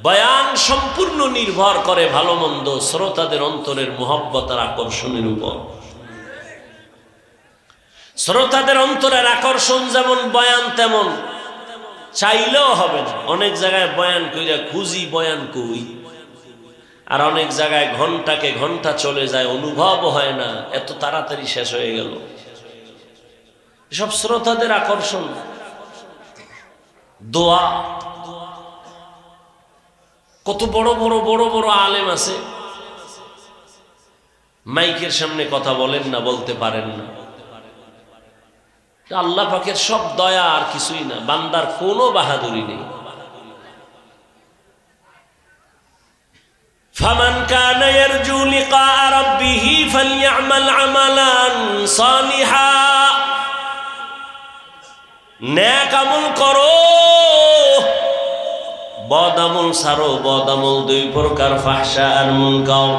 বয়ান সম্পূর্ণ নির্ভর করে ভালো মন্দ শ্রোতাদের অন্তরের মুহাব্বত আর আকর্ষণের উপর। শ্রোতাদের অন্তরের আকর্ষণ যেমন, বয়ান তেমন। চাইলেও হবে না। অনেক জায়গায় বয়ান কইরা খুঁজি বয়ান কই, আর অনেক জায়গায় ঘন্টাকে ঘন্টা চলে যায়, অনুভব হয় না, এত তাড়াতাড়ি শেষ হয়ে গেল। সব শ্রোতাদের আকর্ষণ। দোয়া, কত বড় বড় বড় বড় আলেম আছে, মাইকের সামনে কথা বলেন না, বলতে পারেন না। আল্লাহ পাকের সব দয়া, আর কিছুই না, বান্দার কোনো বাহাদুরি নেই। ফামান কানা ইয়ারজু লিকা রাব্বিহি ফালইআমাল আমালান সালিহা। নেক আমল করো, বদ আমল ছাড়ো। বদ আমল দুই প্রকার, ফাহশা আর মুনকার।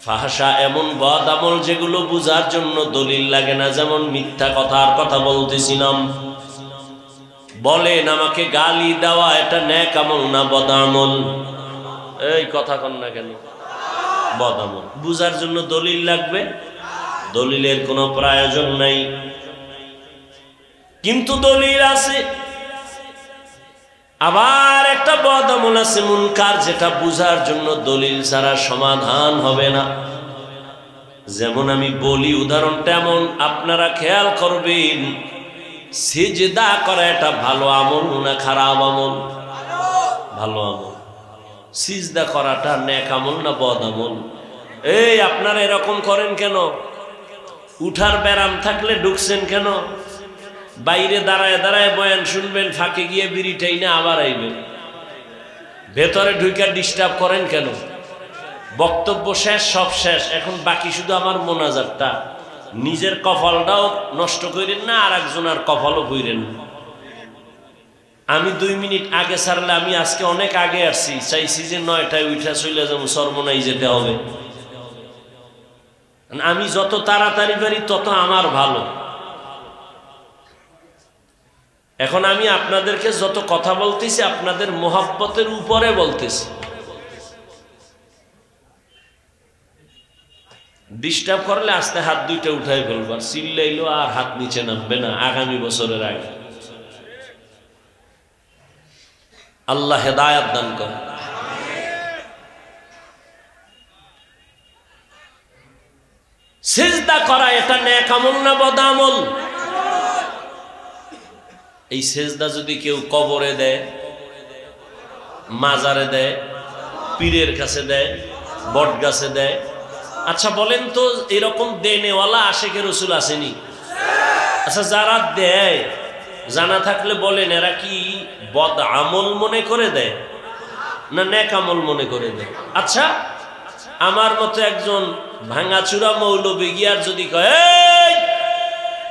ফাহশা এমন বদ আমল যেগুলো বুঝার জন্য দলিল লাগে না, যেমন মিথ্যা কথার কথা বলতেছিলাম। বলেন আমাকে গালি দেওয়া এটা নেক আমল না বদ আমল? এই কথা কন না কেন? বদ আমল। বুঝার জন্য দলিল লাগবে? দলিলের কোনো প্রয়োজন নাই, কিন্তু দলিল আছে। আবার একটা বদ আমল আছে মুনকার, যেটা বুঝার জন্য দলিল ছাড়া সমাধান হবে না। যেমন আমি বলি, উদাহরণটা এমন, আপনারা খেয়াল করবেন, সিজদা করা এটা ভালো আমল না খারাপ আমল? ভালো আমল। সিজদা করাটা নেক আমল না বদ আমল? এই আপনারা এরকম করেন কেন? উঠার ব্যারাম থাকলে ঢুকছেন কেন? বাইরে দাঁড়ায় দাঁড়ায় বয়ান শুনবেন, ফাঁকে গিয়ে বিড়িটাই না আবার আইবেন। ভেতরে ঢুকে ডিস্টার্ব করেন কেন? বক্তব্য শেষ, সব শেষ, এখন বাকি শুধু আমার মোনাজাতটা। নিজের কপালটাও নষ্ট করেন না, আর একজনের কপালও কইরেন না। আমি 2 মিনিট আগে ছাড়লে, আমি আজকে অনেক আগে আসছি, চাইছি যে 9টায় উঠা চলে যাবো, সর্বনাই যেতে হবে। আমি যত তাড়াতাড়ি পারি তত আমার ভালো। এখন আমি আপনাদেরকে যত কথা বলতেছি, আপনাদের মোহাব্বতের উপরে বলতেছি। ডিস্টার্ব করলে আস্তে হাত দুইটা উঠাই ফেলবো, আর চিল্লাইলো আর হাত নিচে নামবে না আগামী বছরের আগে। আল্লাহ হেদায়াত দান করে। সিজদা করা এটা নেক আমল না বদ আমল? এই সিজদা যদি কেউ কবরে দেয়, মাজারে দেয়, পীরের কাছে দেয়, বট গাছে দেয়, আচ্ছা বলেন তো এরকম দেনেওয়ালা আশেকে রসুল আসেনি? আচ্ছা যারা দেয়, জানা থাকলে বলেন, এরা কি বদ আমল মনে করে দেয় না নেক আমল মনে করে দেয়? আচ্ছা আমার মতো একজন ভাঙাচুরা মৌলবি গিয়ার যদি কয়, এই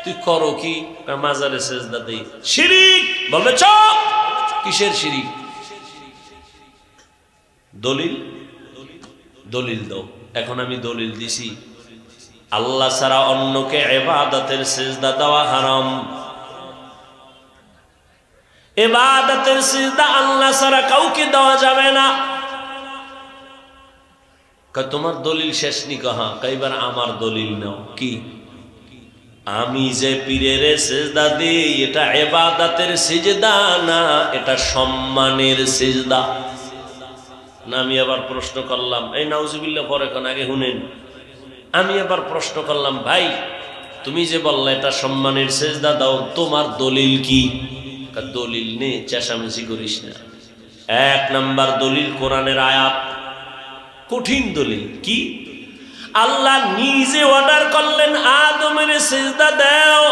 তুই করো কি? মাজারে সেজদা দেই, শিরিক। বলবে চুপ, কিসের শিরিক? দলিল? দলিল দাও। এখন আমি দলিল দিছি, আল্লাহ ছাড়া অন্যকে ইবাদতের সিজদা দেওয়া হারাম। ইবাদতের সিজদা আল্লাহ ছাড়া কাউকে দেওয়া যাবে না। তোমার দলিল শেষ নি? কহা কইবার আমার দলিল নাও। কি? আমি যে পীরের সিজদা দেই এটা ইবাদতের সিজদা না, এটা সম্মানের সিজদা না। আমি আবার প্রশ্ন করলাম, এই নাউজুবিল্লাহ পরে কোন আগে শুনেন, আমি আবার প্রশ্ন করলাম, ভাই তুমি যে বললে এটা সম্মানের সিজদা দাও, তোমার দলিল কি? দলিল নেই, চেঁচামেচি করিস না। 1 নাম্বার দলিল কোরআনের আয়াত, কঠিন দলিল। কি? আল্লাহ নিজে অর্ডার করলেন আদমের সিজদা দাও।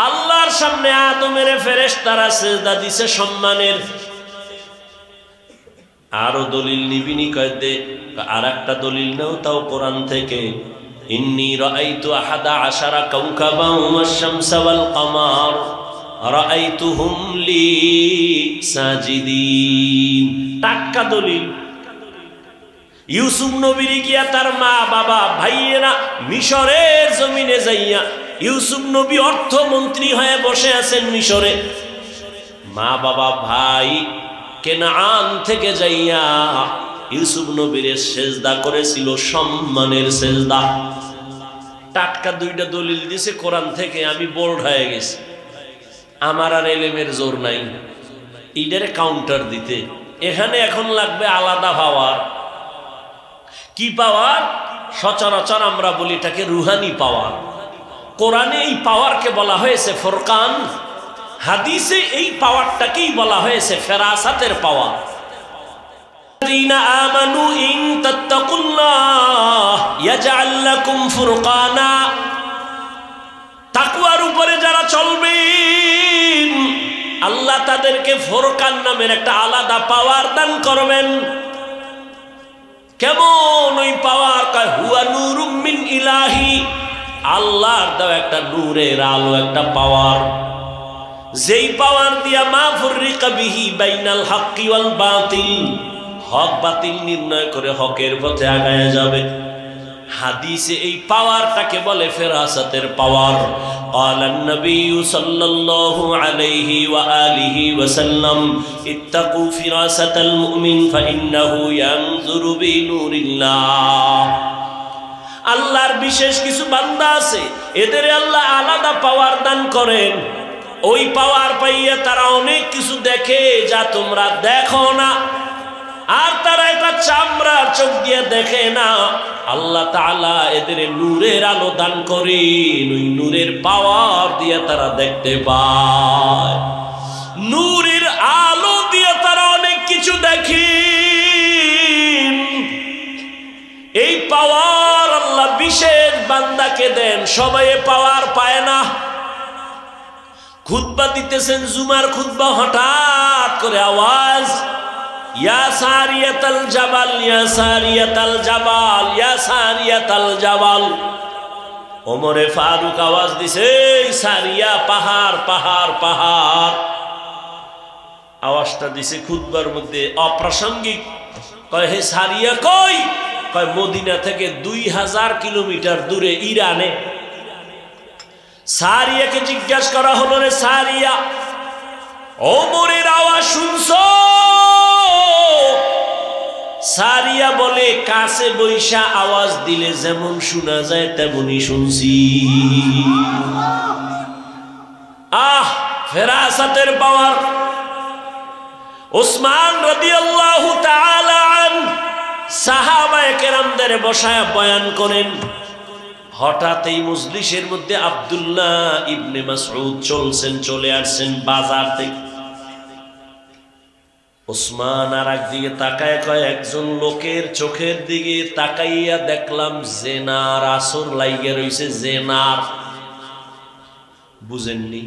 আল্লাহর সামনে আদমের ফেরেশতারা সিজদা দিছে সম্মানের। আরো দলিল নিবিনি কয় দে, আর একটা দলিল নাও তাও কোরআন থেকে। ইন্নী রাআইতু আহাদা আশারা কাওকাবান ওয়াশ-শামসা ওয়াল কামার রাআইতুহুম লি সাজিদিন। টাটকা দলিল। ইউসুফ নবীর গিয়া তার মা বাবা ভাইয়েরা মিশরের জমিনে যাইয়া, ইউসুফ নবী অর্থমন্ত্রী হয়ে বসে আছেন মিশরে, মা বাবা ভাই কেনান থেকে যাইয়া ইউসুফ নবীর সেজদা করেছিল সম্মানের সেজদা। টাটকা 2টা দলিল দিছে কোরআন থেকে। আমি বোল্ড হয়ে গেছি, আমার আর এলেমের জোর নাই এইটারে কাউন্টার দিতে। এখানে এখন লাগবে আলাদা পাওয়ার। কি পাওয়ার? সচরাচর আমরা বলি এটাকে রুহানি পাওয়ার। কোরআনে এই পাওয়ারকে বলা হয়েছে ফুরকান, হাদিসে এই পাওয়ারটাকেই বলা হয়েছে ফেরাসাতের পাওয়ার। আমানু ইন তাত্তাকুল্লাহ ইয়াজআল লাকুম ফুরকানা। তাকওয়ার উপরে যারা চলবে আল্লাহ তাদেরকে ফুরকান নামের একটা আলাদা পাওয়ার দান করবেন। কেমন ওই পাওয়ার? হুয়া নূরুম মিন ইলাহি, আল্লাহর দেওয়া একটা নূরের আলো, একটা পাওয়ার, যেই পাওয়ার দিয়া মা ফুররিকা বিহি বাইনাল হাক্কি ওয়াল বাতিল, হক বাতিল নির্ণয় করে হকের পথে আগায় যাবে। হাদিসে এই পাওয়ারটাকে বলে ফেরাসাতের পাওয়ার। قال النبي صلى الله عليه وآله وسلم اتقوا فراسة المؤمن فإنه ينظر بنور الله। আল্লাহর বিশেষ কিছু বান্দা আছে, এদের আল্লাহ আলাদা পাওয়ার দান করেন। ওই পাওয়ার পাইয়া তারা অনেক কিছু দেখে যা তোমরা দেখো না, আর তারা এটা চামড়ার চোখ দিয়ে দেখে না। আল্লাহ তাআলা এদের নূরের আলো দান করেন, ওই নূরের পাওয়ার দিয়ে তারা দেখতে পায়। নূরের আলো দিয়ে তারা অনেক কিছু দেখে। এই পাওয়ার আল্লাহ বিশেষ বান্দাকে দেন, সবাই পাওয়ার পায় না। খুতবা দিতেছেন, জুমার খুতবা, হঠাৎ করে আওয়াজ, ইয়া সারিয়াতাল জাবাল, ইয়া সারিয়াতাল জাবাল, ইয়া সারিয়াতাল জাবাল। ওমরে ফারুক আওয়াজ দিছে, সারিয়া, পাহাড় পাহাড় পাহাড়। আওয়াজটা দিছে খুতবার মধ্যে অপ্রাসঙ্গিক। কয় হে সারিয়া কই? কয় মদিনা থেকে 2000 কিলোমিটার দূরে ইরানে। সারিয়াকে জিজ্ঞাসা করা হলো, রে সারিয়া, ওমরের আওয়াজ শুনছো? সারিয়া বলে, কাছে বৈশা আওয়াজ দিলে যেমন শোনা যায় তেমনই শুনছি। ফেরাসাতের পাওয়ার। ওসমান রাদিয়াল্লাহু তাআলা আনহু সাহাবায়ে কেরামদের বসায় বয়ান করেন। হঠাৎ এই মজলিসের মধ্যে আব্দুল্লাহ ইবনে মাসউদ চলে আসছেন বাজার থেকে। ওসমান আর একদিকে তাকায়, কয় একজন লোকের চোখের দিকে তাকাইয়া দেখলাম জেনার আসর লাইগে রইছে। জেনার বুঝেননি?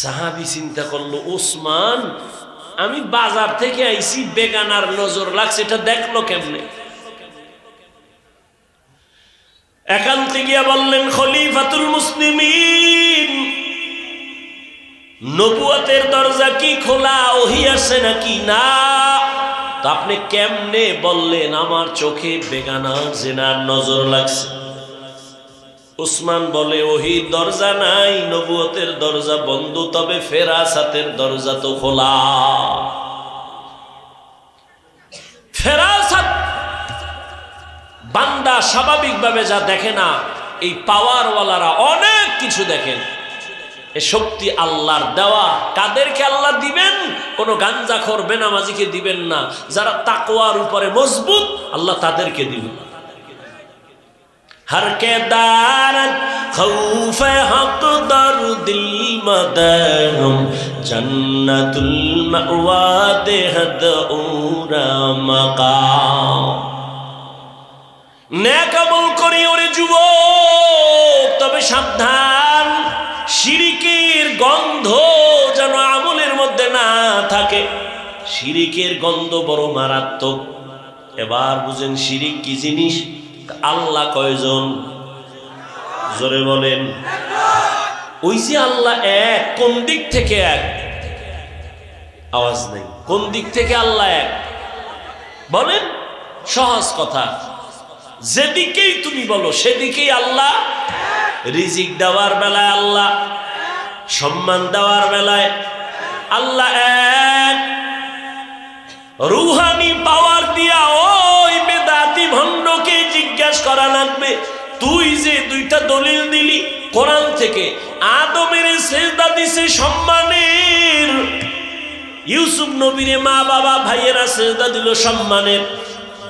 সাহাবী চিন্তা করলো, ওসমান আমি বাজার থেকে আইছি, বেগানার নজর লাগছে, এটা দেখলো কেমনে? একান্তে গিয়া বললেন, খলিফাতুল মুসলিমিন, নবুয়তের দরজা কি খোলা, ওহী আসছে নাকি? না। তো আপনি কেমনে বললেন আমার চোখে বেগানার জেনার নজর লাগছে? উসমান বলে, ওহীর দরজা নাই, নবুয়তের দরজা বন্ধ, তবে ফেরাসাতের দরজা তো খোলা। ফেরাসাত বান্দা স্বাভাবিকভাবে যা দেখে না, এই পাওয়ারওয়ালারা অনেক কিছু দেখেন। এ শক্তি আল্লাহর দেওয়া। কাদেরকে আল্লাহ দিবেন? কোন গাঞ্জাখোর বেনামাজিকে দিবেন না। যারা তাকওয়ার উপরে মজবুত, আল্লাহ তাদেরকে দিবেন। हर के दारन खौफ हक दर दिल मदहम जन्नतुल मअवा देहद उरा मकाम। नेक আমল করি ওরে যুবক, তবে সাবধান, শিরিকের গন্ধ যেন আমলের মধ্যে না থাকে। শিরিকের গন্ধ বড় মারাত্মক। এবার বুঝেন শিরিক কি জিনিস। আল্লাহ কয়জন? জোরে বলেন। ওই যে আল্লাহ এক, কোন দিক থেকে এক? আওয়াজ নেই। কোন দিক থেকে আল্লাহ এক বলেন? সহজ কথা, যেদিকেই তুমি বলো সেদিকেই আল্লাহ। রিজিক দেওয়ার বেলায় আল্লাহ, সম্মান দেওয়ার বেলায় আল্লাহ এক। রুহানি পাওয়ার দিয়া ওই বেদাতি ভণ্ডকে জিজ্ঞাসা করা লাগবে, তুই যে দুইটা দলিল দিলি কোরআন থেকে, আদমের সেজদা দিছে সম্মানের, ইউসুফ নবীরে মা বাবা ভাইয়েরা সেজদা দিল সম্মানের,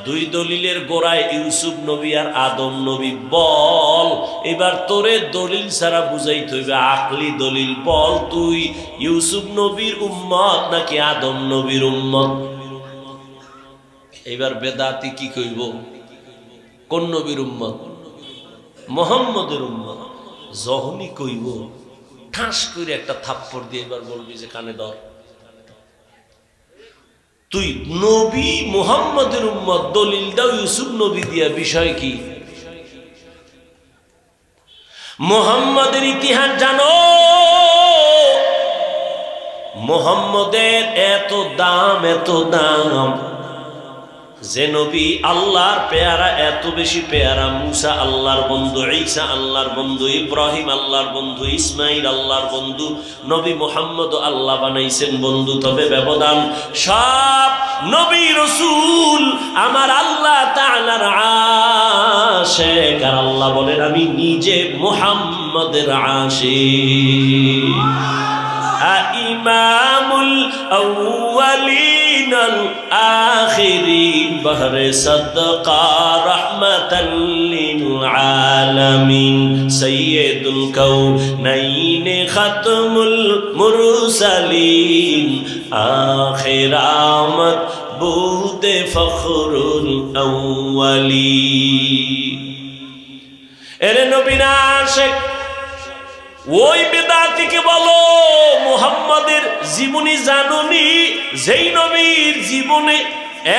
দুই দলিলের গোড়ায় ইউসুফ নবী আর আদম নবী। বল এবার তোরে দলিল ছাড়া বুঝাইতে হইবে, আকলি দলিল বল, তুই ইউসুফ নবীর উম্মত নাকি আদম নবীর উম্মত? এবার বেদাতি কি কইব? কোন নবীর উম্মত? মুহাম্মদের উম্মত। যখনই কইব ঠাস করে একটা থাপ্পড় দিয়ে এবার বলবি যে কানে ধর, তুই নবী মুহাম্মদের উম্মত, দলিল দাও ইউসুফ নবী দিয়া, বিষয় কি? মুহাম্মদের ইতিহাস জানো? মুহাম্মদের এত দাম যে নবী আল্লাহর পেয়ারা, এত বেশি পেয়ারা। মুসা আল্লাহর বন্ধু, ঈসা আল্লাহর বন্ধু, ইব্রাহিম আল্লাহর বন্ধু, ইসমাইল আল্লাহর বন্ধু, নবী মুহাম্মদ আল্লাহ বানাইছেন বন্ধু। তবে ব্যবধান, সব নবী রাসূল আমার আল্লাহ তাআলার আশিক। আর আল্লাহ বলেন আমি নিজে মুহাম্মদের আশিক। ইমামুল আউয়ালিন আল আখিরিন বহরে সাদকা রাহমাতাল লিল আলামিন সাইয়্যিদুল কাউনাইন খাতমুল মুরসালিন আখিরামত বুদে ফখরুল আউয়ালিন। এর নবী না আশিক ওই বেদাতিকে বলো মুহাম্মাদের জীবনী জানুনি? যেই নবীর জীবনে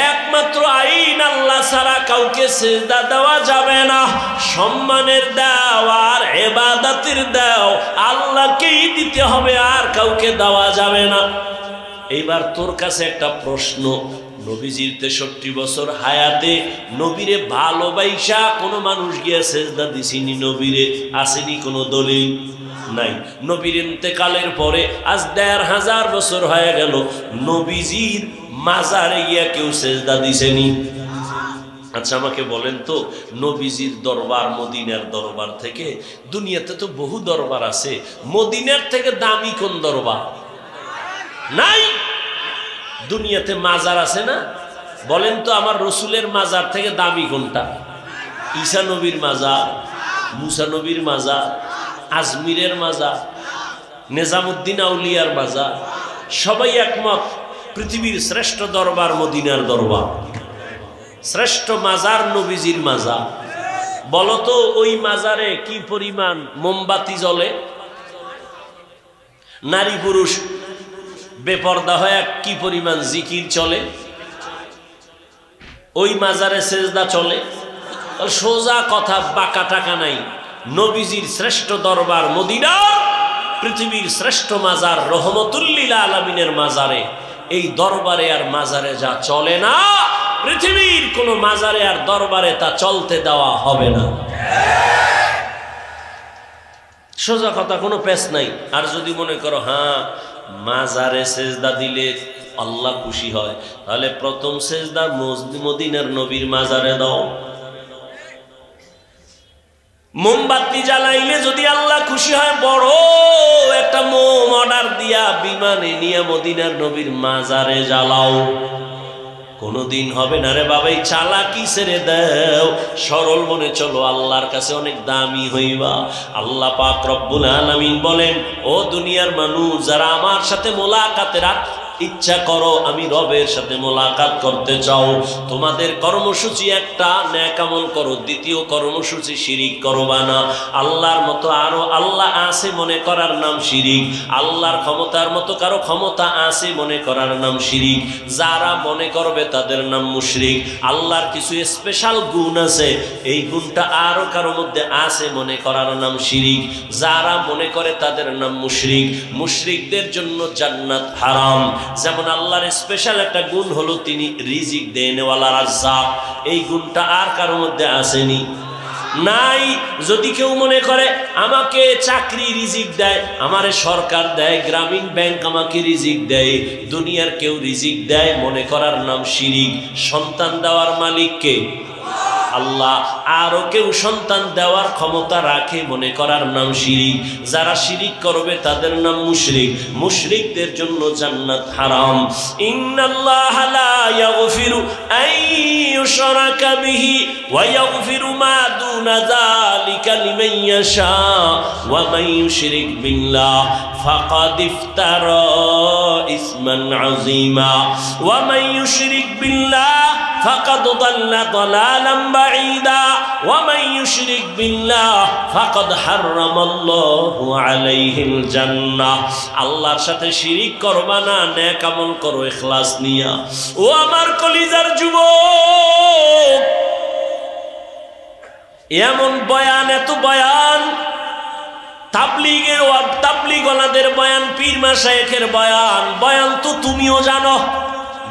একমাত্র আইন আল্লাহ ছাড়া কাউকে সিজদা দেওয়া যাবে না, সম্মানের দাও আর ইবাদতের দাও আল্লাহকেই দিতে হবে, আর কাউকে দেওয়া যাবে না। এইবার তোর কাছে একটা প্রশ্ন, নবীজির 63 বছর হায়াতে নবীরে ভালোবাসা কোনো মানুষ গিয়া সিজদা দিছিনি? নবীরে আসেনি কোনো দলিল নাই। নবীর ইন্তেকালের পরে আজ 1500 বছর হয়ে গেল, নবীজির মাজারে গিয়া কেউ সিজদা দিছেনি? আচ্ছা আমাকে বলেন তো, নবীজির দরবার মদিনার দরবার থেকে, দুনিয়াতে তো বহু দরবার আছে, মদিনার থেকে দামি কোন দরবার? নাই। দুনিয়াতে মাজার আছে না? বলেন তো আমার রসুলের মাজার থেকে দামি কোনটা? ঈসা নবীর মাজার, মুসা নবীর মাজার, আজমিরের মাজার, নিজামুদ্দিন আউলিয়ার মাজার, সবাই একমত পৃথিবীর শ্রেষ্ঠ দরবার মদিনার দরবার, শ্রেষ্ঠ মাজার নবীজির মাজার। বলতো ওই মাজারে কি পরিমাণ মোমবাতি জ্বলে, নারী পুরুষ বেপর্দা হয়ে কি পরিমাণ জিকির চলে, ওই মাজারে সেজদা চলে। সোজা কথা, বাঁকা টাকা নাই। নবীজির শ্রেষ্ঠ দরবার মদিনা, পৃথিবীর শ্রেষ্ঠ মাজার রহমতুল লিল আলামিনের মাজারে, এই দরবারে আর মাজারে যা চলে না, পৃথিবীর কোন মাজারে আর দরবারে তা চলতে দেওয়া হবে না। সোজা কথা, কোনো পেশ নাই। আর যদি মনে করো হ্যাঁ মাজারে সেজদা দিলে আল্লাহ খুশি হয়, তাহলে প্রথম সেজদা মদিনার নবীর মাজারে দাও। মোমবাতি জ্বালাইলে যদি আল্লাহ খুশি হয়, বড় একটা মোম অর্ডার দিয়া বিমানে নিয়ে মদিনার নবীর মাজারে জ্বালাও। কোনদিন হবে না রে বাবা, এই চালাকি ছেড়ে দাও, সরল মনে চলো, আল্লাহর কাছে অনেক দামি হইবা। আল্লাহ পাক রব্বুল আলামিন বলেন, ও দুনিয়ার মানুষ যারা আমার সাথে মোলাকাতের ইচ্ছা করো, আমি রবের সাথে মোলাকাত করতে চাও, তোমাদের কর্মসূচি একটা, নেক আমল করো। দ্বিতীয় কর্মসূচি শিরিক করবা না। আল্লাহর মতো আরো আল্লাহ আছে মনে করার নাম শিরিক। আল্লাহর ক্ষমতার মতো কারো ক্ষমতা আছে মনে করার নাম শিরিক। যারা মনে করবে তাদের নাম মুশরিক। আল্লাহর কিছু স্পেশাল গুণ আছে, এই গুণটা আরো কারো মধ্যে আছে মনে করার নাম শিরিক। যারা মনে করে তাদের নাম মুশরিক। মুশরিকদের জন্য জান্নাত হারাম। যেমন আল্লাহর স্পেশাল একটা গুণ হলো তিনি রিজিক দেনওয়ালা রাজ্জাক, এই গুণটা আর কারোর মধ্যে আসেনি, নাই। যদি কেউ মনে করে আমাকে চাকরি রিজিক দেয়, আমারে সরকার দেয়, গ্রামীণ ব্যাংক আমাকে রিজিক দেয়, দুনিয়ার কেউ রিজিক দেয়, মনে করার নাম শিরিক। সন্তান দেওয়ার মালিক কে? আল্লাহ। আরো কেউ সন্তান দেওয়ার ক্ষমতা রাখে মনে করার নাম শিরিক। যারা শিরিক করবে তাদের নাম মুশরিক। মুশরিকদের জন্য জান্নাত হারাম। ইন্নাল্লাহা লা ইয়াগফিরু আন ইউশরাকা বিহি ওয়া ইয়াগফিরু মা দুনা যালিকা লিমান ইয়াশা ওয়া মান ইউশরিক বিল্লাহ ফাকাদ ইফতারা ইসমান আযীমা ওয়া মান ইউশরিক বিল্লাহ ফাকাদ দাল্লা দালালান বাঈদা ওয়া মান ইউশরিক বিল্লাহ ফাকাদ হারামাল্লাহু আলাইহিল জান্নাহ। আল্লাহর সাথে শিরিক করবা না, নেক আমল করো ইখলাস নিয়া। ও আমার কলিজার যুবক, এমন বয়ান, এত বয়ান তাবলীগের তাবলীগওয়ালাদের বয়ান, পীর মাশায়েখের বয়ান, বয়ান তো তুমিও জানো।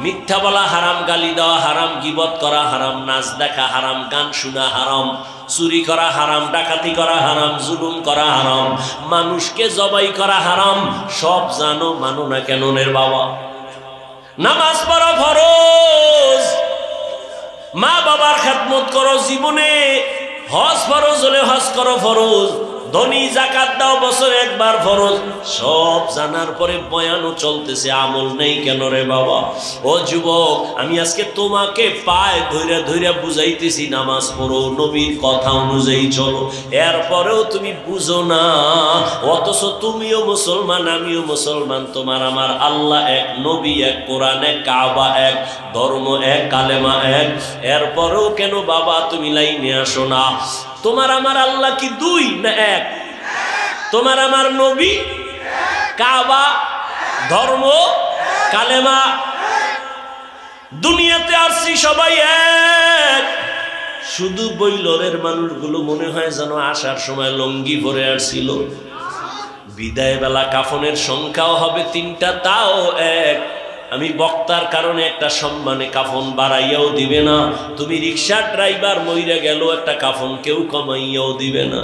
মিথ্যা বলা হারাম, গালি দেওয়া হারাম, গীবত করা হারাম, নাচ দেখা হারাম, গান শোনা হারাম, চুরি করা হারাম, ডাকাতি করা হারাম, জুলুম করা হারাম, মানুষকে জবাই করা হারাম। সব জানো, মানো না কেন রে বাবা? নামাজ পড়ো ফরজ, মা বাবার খেদমত করো জীবনে, হজ ফরজ হলে হজ করো ফরজ, ধনী যাকাত দাও বছরে একবার ফরজ। সব জানার পরে বয়ানও চলতেছে, আমল নেই কেন রে বাবা? ও যুবক, আমি আজকে তোমাকে পায় ধইরা ধইরা বুঝাইতেছি নামাজ পড়ো, নবীর কথা অনুযায়ী চলো, এরপরেও তুমি বুঝো না। অথচ তুমিও মুসলমান, আমিও মুসলমান, তোমার আমার আল্লাহ এক, নবী এক, কোরআন এক, কাবা এক, ধর্ম এক, কালেমা এক, এরপরেও কেন বাবা তুমি লাইনে আসো না? তোমার আমার আল্লাহ কি দুই না এক? তোমার আমার নবী, কাবা, ধর্ম, কালেমা, দুনিয়াতে আসছি সবাই এক। শুধু বৈলরের মানুষগুলো মনে হয় যেন আসার সময় লঙ্গি পরে আসছিল। বিদায় বেলা কাফনের সংখ্যাও হবে 3টা, তাও এক। আমি বক্তার কারণে একটা সম্মানে কাফন বাড়াইয়াও দিবে না। তুমি রিক্সার ড্রাইভার মইরা গেল, একটা কাফন কেউ কমাইয়াও দিবে না।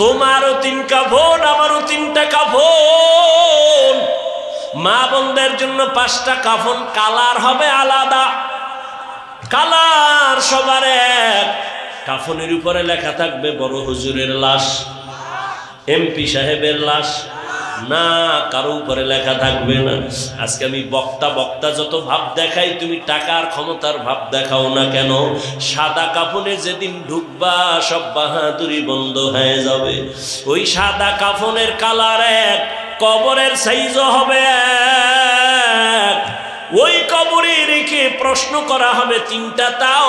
তোমারও 3 কাফন, আমারও 3টা কাফন। মা বোনদের জন্য 5টা কাফন, কালার হবে আলাদা, কালার সবার এক। কাফনের উপরে লেখা থাকবে বড় হুজুরের লাশ, এমপি সাহেবের লাশ, না কারো উপরে লেখা থাকবে না। আজকে আমি বক্তা যত ভাব দেখাই, তুমি টাকার ক্ষমতার ভাব দেখাও না কেন? সাদা কাফনে যেদিন ঢুকবা সব বাহাদুরি বন্ধ হয়ে যাবে। ওই সাদা কাফনের কালার এক, কবরের সাইজও হবে এক। ওই কবরে রেখে প্রশ্ন করা হবে 3টা, তাও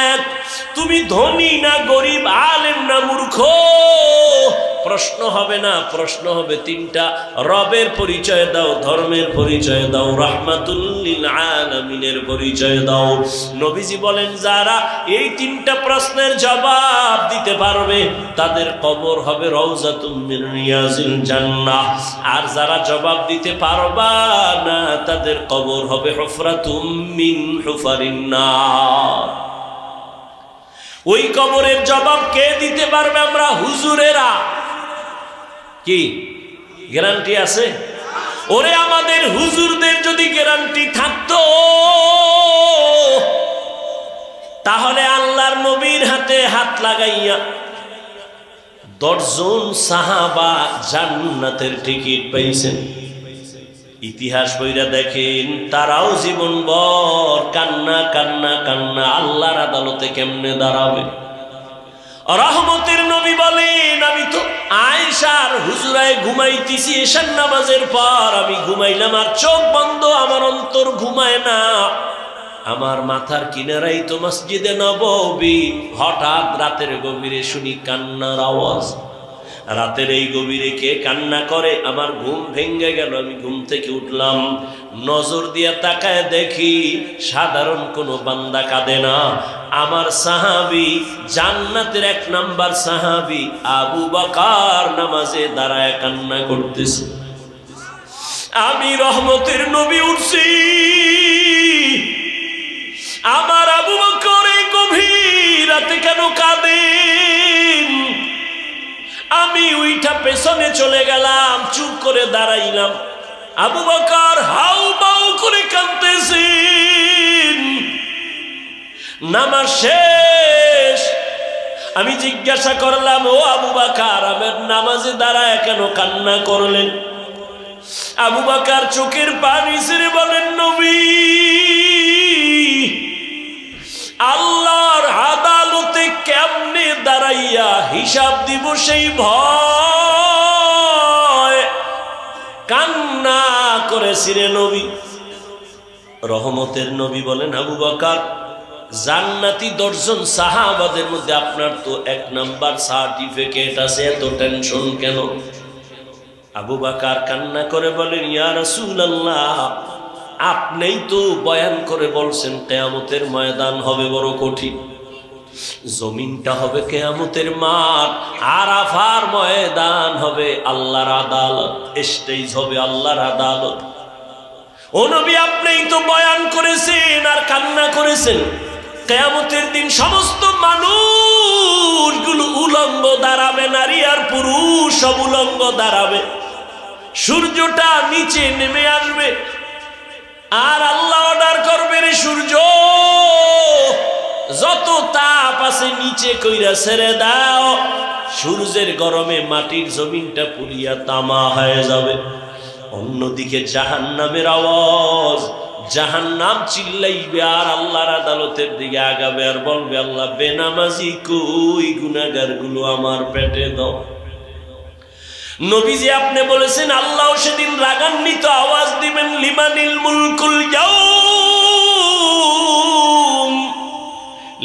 এক। তুমি ধনী না গরিব, আলেম না মূর্খ, প্রশ্ন হবে না, প্রশ্ন হবে 3টা। রবের পরিচয় দাও, ধর্মের পরিচয় দাও, রাহমাতুল লিল আলামিনের পরিচয় দাও। নবীজি বলেন, যারা এই 3টা প্রশ্নের জবাব দিতে পারবে তাদের কবর হবে রওজাতুম মিন রিয়াজিল জান্নাহ। আর যারা জবাব দিতে পারবা না তাদের কবর হবে হুফরাতুম মিন হুফারিন নার। ওই কবরের জবাব কে দিতে পারবে? আমরা হুজুরেরা। কি গ্যারান্টি আছে? ওরে আমাদের হুজুরদের যদি গ্যারান্টি থাকতো তাহলে আল্লাহর নবীর হাতে হাত লাগাইয়া 10 জন সাহাবা জান্নাতের টিকিট পাইছেন। ইতিহাস বইরা দেখেন, তারাও জীবনভর কান্না কান্না কান্না, আল্লাহর আদালতে কেমনে দাঁড়াবে। রহমতের নবী বলেন, আমি তো আয়েশার হুজরায় ঘুমাইতেছি এশার নামাজের পর, আমি ঘুমাইলাম আর চোখ বন্ধ, আমার অন্তর ঘুমায় না। আমার মাথার কিনারাই তো মসজিদে নববী। হঠাৎ রাতের গভীরে শুনি কান্নার আওয়াজ। রাতের এই গভীরে কে কান্না করে? আমার ঘুম ভেঙে গেল। আমি ঘুম থেকে উঠলাম, নজর দিয়ে তাকায় দেখি সাধারণ কোনো বান্দা কাঁদে না, আমার সাহাবী, জান্নাতের 1 নাম্বার সাহাবী আবু বকর নামাজে দাঁড়ায় কান্না করতেছে। আমি রহমতের নবী উঠছি, আমার আবু বকর এই গভীর রাতে কেন কাঁদেন? আমি উইঠা পেছনে চলে গেলাম, চুপ করে দাঁড়াইলাম। আবু বকর হাউ মাউ করে কাঁদতেছেন। নামাজ শেষ। আমি জিজ্ঞাসা করলাম, ও আবু বকর, আমার নামাজে দাঁড়ায় কেন কান্না করলেন? আবু বকর চোখের পানি ছেড়ে বলেন, নবী, আল্লাহর আদালতে কেমনে দাঁড়াইয়া হিসাব দিব সেই ভয়। কান্না করেছিলেন নবী। রহমতের নবী বলেন, আবু বকর, জান্নাতি 10 জন সাহাবাদের মধ্যে আপনার তো 1 নাম্বার সার্টিফিকেট আছে, এত টেনশন কেন? আবু বকর কান্না করে বলেন, ইয়া রাসূলুল্লাহ, আপনিই তো বয়ান করে বলছেন কিয়ামতের ময়দান হবে বড় কঠিন। জমিনটা হবে কিয়ামতের মাঠ, আরাফার ময়দান হবে আল্লাহর আদালত, স্টেজ হবে আল্লাহর আদালত। ও নবী, আপনিই তো বয়ান করেছেন আর কান্না করেছেন, কিয়ামতের দিন সমস্ত মানুষগুলো উলঙ্গ দাঁড়াবে, নারী আর পুরুষ সব উলঙ্গ দাঁড়াবে, সূর্যটা নিচে নেমে আসবে, আর আল্লাহ অর্ডার করবেন সূর্য যত তাপ আছে নিচে কইরা ছেড়ে দাও। সূর্যের গরমে মাটির জমিনটা পুড়িয়া তামা হয়ে যাবে। অন্যদিকে জাহান্নামের আওয়াজ, জাহান্নাম চিল্লাইবে আর আল্লাহর আদালতের দিকে আগাবে আর বলবে, আল্লাহ বেনামাজি কই, গুনাহগার গুলো আমার পেটে দাও। নবীজি আপনি বলেছেন আল্লাহ সেদিন রাগান্বিত আওয়াজ দিবেন, লিমানিল মুলকুল ইয়াউম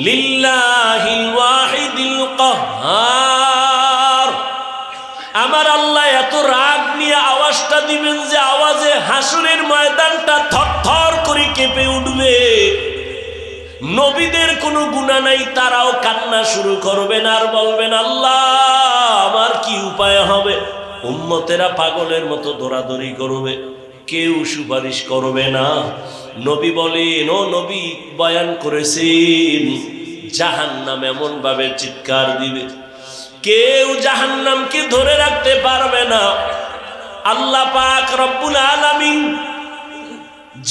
লিল্লাহিল ওয়াহিদিল কাহ্হার। আমার আল্লাহ এত রাগ নিয়ে আওয়াজটা দিবেন যে আওয়াজে হাসরের ময়দানটা থরথর করে কেঁপে উঠবে। নবীদের কোনো গুনাহ নাই, তারাও কান্না শুরু করবেন আর বলবেন, আল্লাহ আমার কি উপায় হবে। উম্মতেরা পাগলের মতো দৌড়াদৌড়ি করবে, কেউ সুপারিশ করবে না। নবী বলেন, ও নবী বয়ান করেছেন, জাহান্নাম এমন ভাবে চিৎকার দিবে, কেউ জাহান্নামকে ধরে রাখতে পারবে না। আল্লাহ পাক রব্বুল আলামিন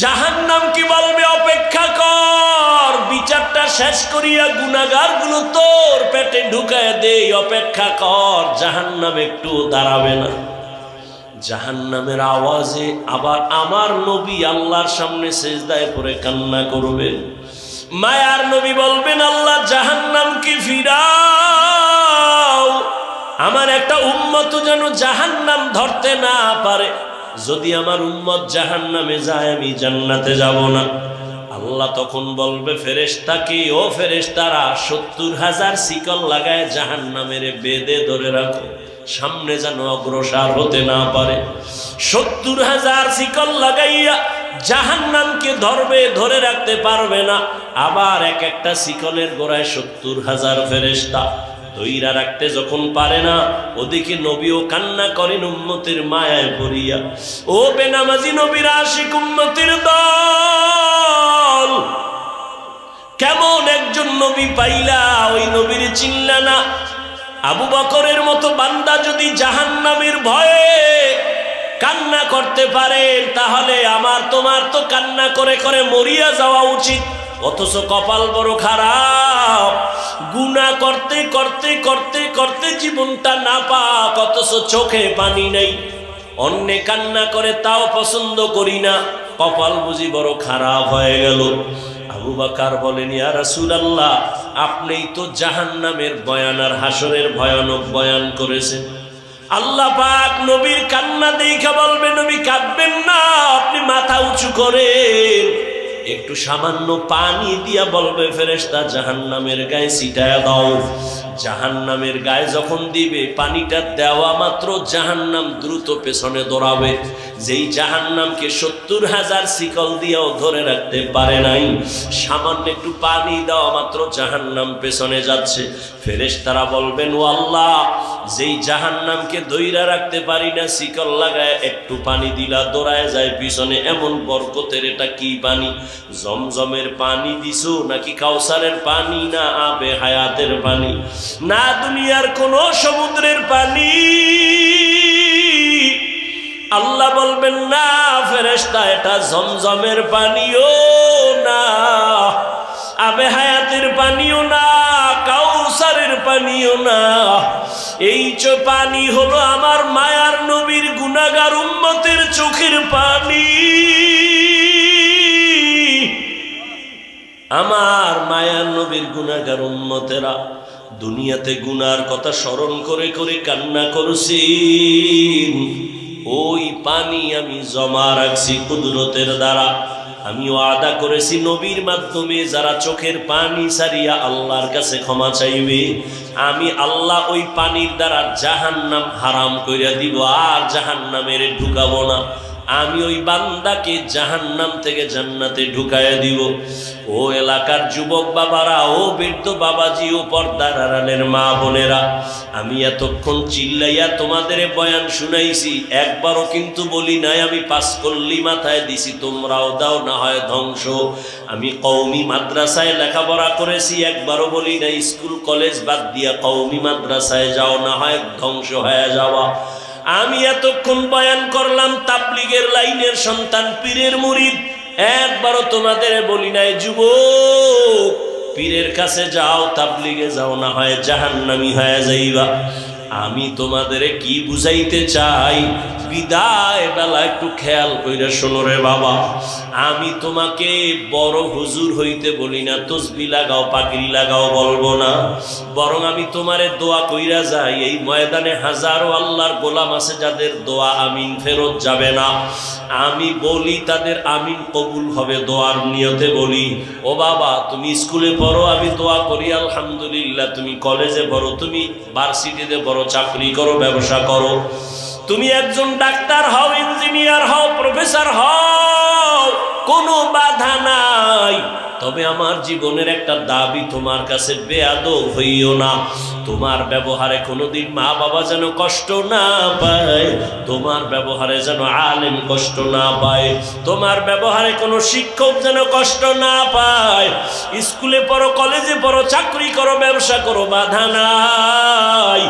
জাহান্নামকে বলবে, অপেক্ষা কর, বিচারটা শেষ করিয়া গুনাহগার গুলো তোর পেটে ঢুকায় দেই, অপেক্ষা কর। জাহান্নাম একটু দাঁড়াবে না। জাহান্নামের আওয়াজে আবার আমার নবী আল্লাহর সামনে সিজদায় পড়ে কান্না করবেন। মায়ার নবী বলবেন, আল্লাহ জাহান্নামকে ফিরাও, আমার একটা উম্মত যেন জাহান্নাম ধরতে না পারে। যদি আমার উম্মত জাহান্নামে যায় আমি জান্নাতে যাব না। আল্লাহ তখন বলবে ফেরেশতাকে, ও ফেরেশতারা ৭০,০০০ শিকল লাগায় জাহান্নামের বেঁধে ধরে রাখো, সামনে যেন অগ্রসর হতে না পারে। ৭০,০০০ শিকল লাগাইয়া জাহান্নামকে ধরবে, ধরে রাখতে পারবে না। আবার এক একটা শিকলের গোড়ায় ৭০,০০০ ফেরেশতা ধইরা রাখতে যখন পারে না, ওদিকে নবীও কান্না করেন উম্মতের মায়ায় পড়িয়া। ও বেনামাজি নবীর আশিক উম্মতের দল, কেমন একজন নবী পাইলা, ওই নবীর চিনলা না। আবু বকরের মতো বান্দা যদি জাহান্নামের ভয়ে কান্না করতে পারে, তাহলে আমার তোমার তো কান্না করে করে মরিয়া যাওয়া উচিত। অথচ কপাল বড় খারাপ, গুনাহ করতে করতে করতে করতে জীবনটা নাপাক, অথচ চোখে পানি নেই। অন্যে কান্না করে তাও পছন্দ করি না, কপাল বুঝি বড় খারাপ হয়ে গেল। আবু বকর বলেন, ইয়া রাসূলুল্লাহ, আপনিই তো জাহান্নামের বয়ান আর হাসরের ভয়ানক বয়ান করেছেন। আল্লাহ পাক নবীর কান্না দেখে বলবে, নবী কাঁদবেন না, আপনি মাথা উঁচু করেন। একটু সামান্য পানি দিয়া বলবে ফেরেশতা জাহান্নামের গায়ে ছিটায়া দাও। জাহান্নামের গায়ে যখন দিবে, পানিটা দেওয়া মাত্র জাহান্নাম দ্রুত পেছনে দৌড়াবে। যেই জাহান্নামকে ৭০,০০০ শিকল দিয়েও ধরে রাখতে পারে নাই, সামান্য একটু পানি দেওয়া মাত্র জাহান্নাম পেছনে যাচ্ছে। ফেরেশতারা বলবেন, ও আল্লাহ, যেই জাহান্নামকে ধইরা রাখতে পারি না, শিকল লাগায় একটু পানি দিলা দৌড়ায় যায় পিছনে, এমন বরকতের এটা কি পানি? জমজমের পানি দিছো নাকি কাউসারের পানি, না আবে হায়াতের পানি, না দুনিয়ার কোন সমুদ্রের পানি? আল্লাহ বলবেন, না ফেরেশতা, এটা জমজমের পানিও না, আবে হায়াতের পানিও না, কাউসারের পানিও না। এই পানি হলো আমার মায়ার নবীর গুনাহগার উম্মতের চোখের পানি। আমার মায়ার নবীর গুনাহগার উম্মতেরা দুনিয়াতে গুনার কথা স্মরণ করে করে কান্না করছি, ওই পানি আমি জমা রাখছি কুদরতের দ্বারা। আমি ওয়াদা করেছি নবীর মাধ্যমে যারা চোখের পানি ছাড়িয়া আল্লাহর কাছে ক্ষমা চাইবে, আমি আল্লাহ ওই পানির দ্বারা জাহান্নাম হারাম কইরা দিব, আর জাহান্নামের ঢুকাবো না। আমি ওই বান্দাকে জাহান্নাম থেকে জান্নাতে ঢুকাইয়া দিব। ও এলাকার যুবক বাবারা, ও বৃদ্ধ বাবাজি, ও পর্দার আড়ালের মা বোনেরা, আমি এতক্ষণ চিল্লাইয়া তোমাদের বয়ান শুনাইছি, একবারও কিন্তু বলি নাই আমি পাস করলি মাথায় দিছি তোমরাও দাও না হয় ধ্বংস। আমি কওমি মাদ্রাসায় লেখাপড়া করেছি, একবারও বলি নাই স্কুল কলেজ বাদ দিয়া কওমি মাদ্রাসায় যাও না হয় ধ্বংস হয়ে যাওয়া। আমি এতক্ষণ বয়ান করলাম তাবলীগের লাইনের সন্তান, পীরের মুরিদ, একবারও তোমাদের বলি নাই যুবক পীরের কাছে যাও, তাবলীগে যাও না হয় জাহান্নামী হয়ে যাইবা। আমি তোমাদের কি বুঝাইতে চাই, বিদায় বেলা একটু খেয়াল কইরা শোনো রে বাবা। আমি তোমাকে বড় হুজুর হইতে বলি না, তসবি লাগাও পাগড়ি লাগাও বলবো না, বরং আমি তোমারে দোয়া কইরা যাই। এই ময়দানে হাজারো আল্লাহর গোলাম আছে যাদের দোয়া আমিন ফেরত যাবে না, আমি বলি তাদের আমিন কবুল হবে দোয়ার নিয়তে বলি। ও বাবা তুমি স্কুলে পড়ো, আমি দোয়া করি আলহামদুলিল্লাহ। তুমি কলেজে পড়ো, তুমি ভার্সিটিতে পড়ো, চাকরি করো, ব্যবসা করো, তুমি একজন ডাক্তার হও, ইঞ্জিনিয়ার হও, প্রফেসর হও, কোনো বাধা নাই। তবে আমার জীবনের একটা দাবি, তোমার কাছে বেয়াদব হইও না। তোমার ব্যবহারে কোনোদিন মা বাবা যেন কষ্ট না পায়, তোমার ব্যবহারে যেন আলেম কষ্ট না পায়, তোমার ব্যবহারে কোনো শিক্ষক যেন কষ্ট না পায়। স্কুলে পড়ো, কলেজে পড়ো, চাকরি করো, ব্যবসা করো, বাধা নাই।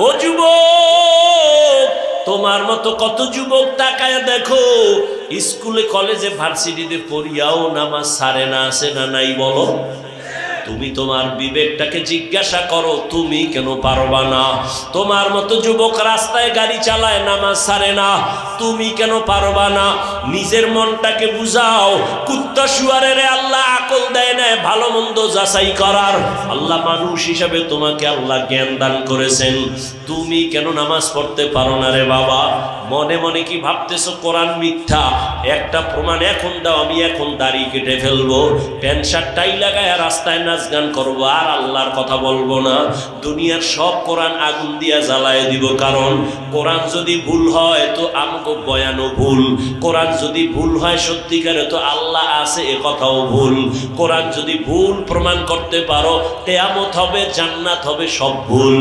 ও যুবক, তোমার মতো কত যুবক তাকায় দেখো, স্কুলে কলেজে ভার্সিটিতে পড়িয়াও নামাজ ছাড়ে না, আছে না নাই বলো? তুমি তোমার বিবেকটাকে জিজ্ঞাসা করো, তুমি কেন পারবা না? তোমার মতো যুবক রাস্তায় গাড়ি চালায়, নামাজ ছাড়ে না, তুমি কেন পারবা না? নিজের মনটাকে বুঝাও। কুত্তা শুয়ারের আল্লাহ আকল দেয় না ভালো মন্দ যাচাই করার। আল্লাহ মানুষ হিসাবে তোমাকে আল্লাহ জ্ঞান দান করেছেন, তুমি কেন নামাজ পড়তে পারো না রে বাবা? মনে মনে কি ভাবতেছো কোরআন মিথ্যা? একটা প্রমাণ এখন দাও, আমি এখন দাড়ি কেটে ফেলবো, প্যান্ট শার্ট টাই লাগায় রাস্তায় নাচ গান করবো, আর আল্লাহর কথা বলবো না। দুনিয়ার সব কোরআন আগুন দিয়া জ্বালায় দিব। কারণ কোরআন যদি ভুল হয় তো আমগো বয়ানও ভুল, কোরআন যদি ভুল হয় সত্যিকারে তো আল্লাহ আছে এ কথাও ভুল। কোরআন যদি ভুল প্রমাণ করতে পারো, কিয়ামত হবে, জান্নাত হবে, সব ভুল।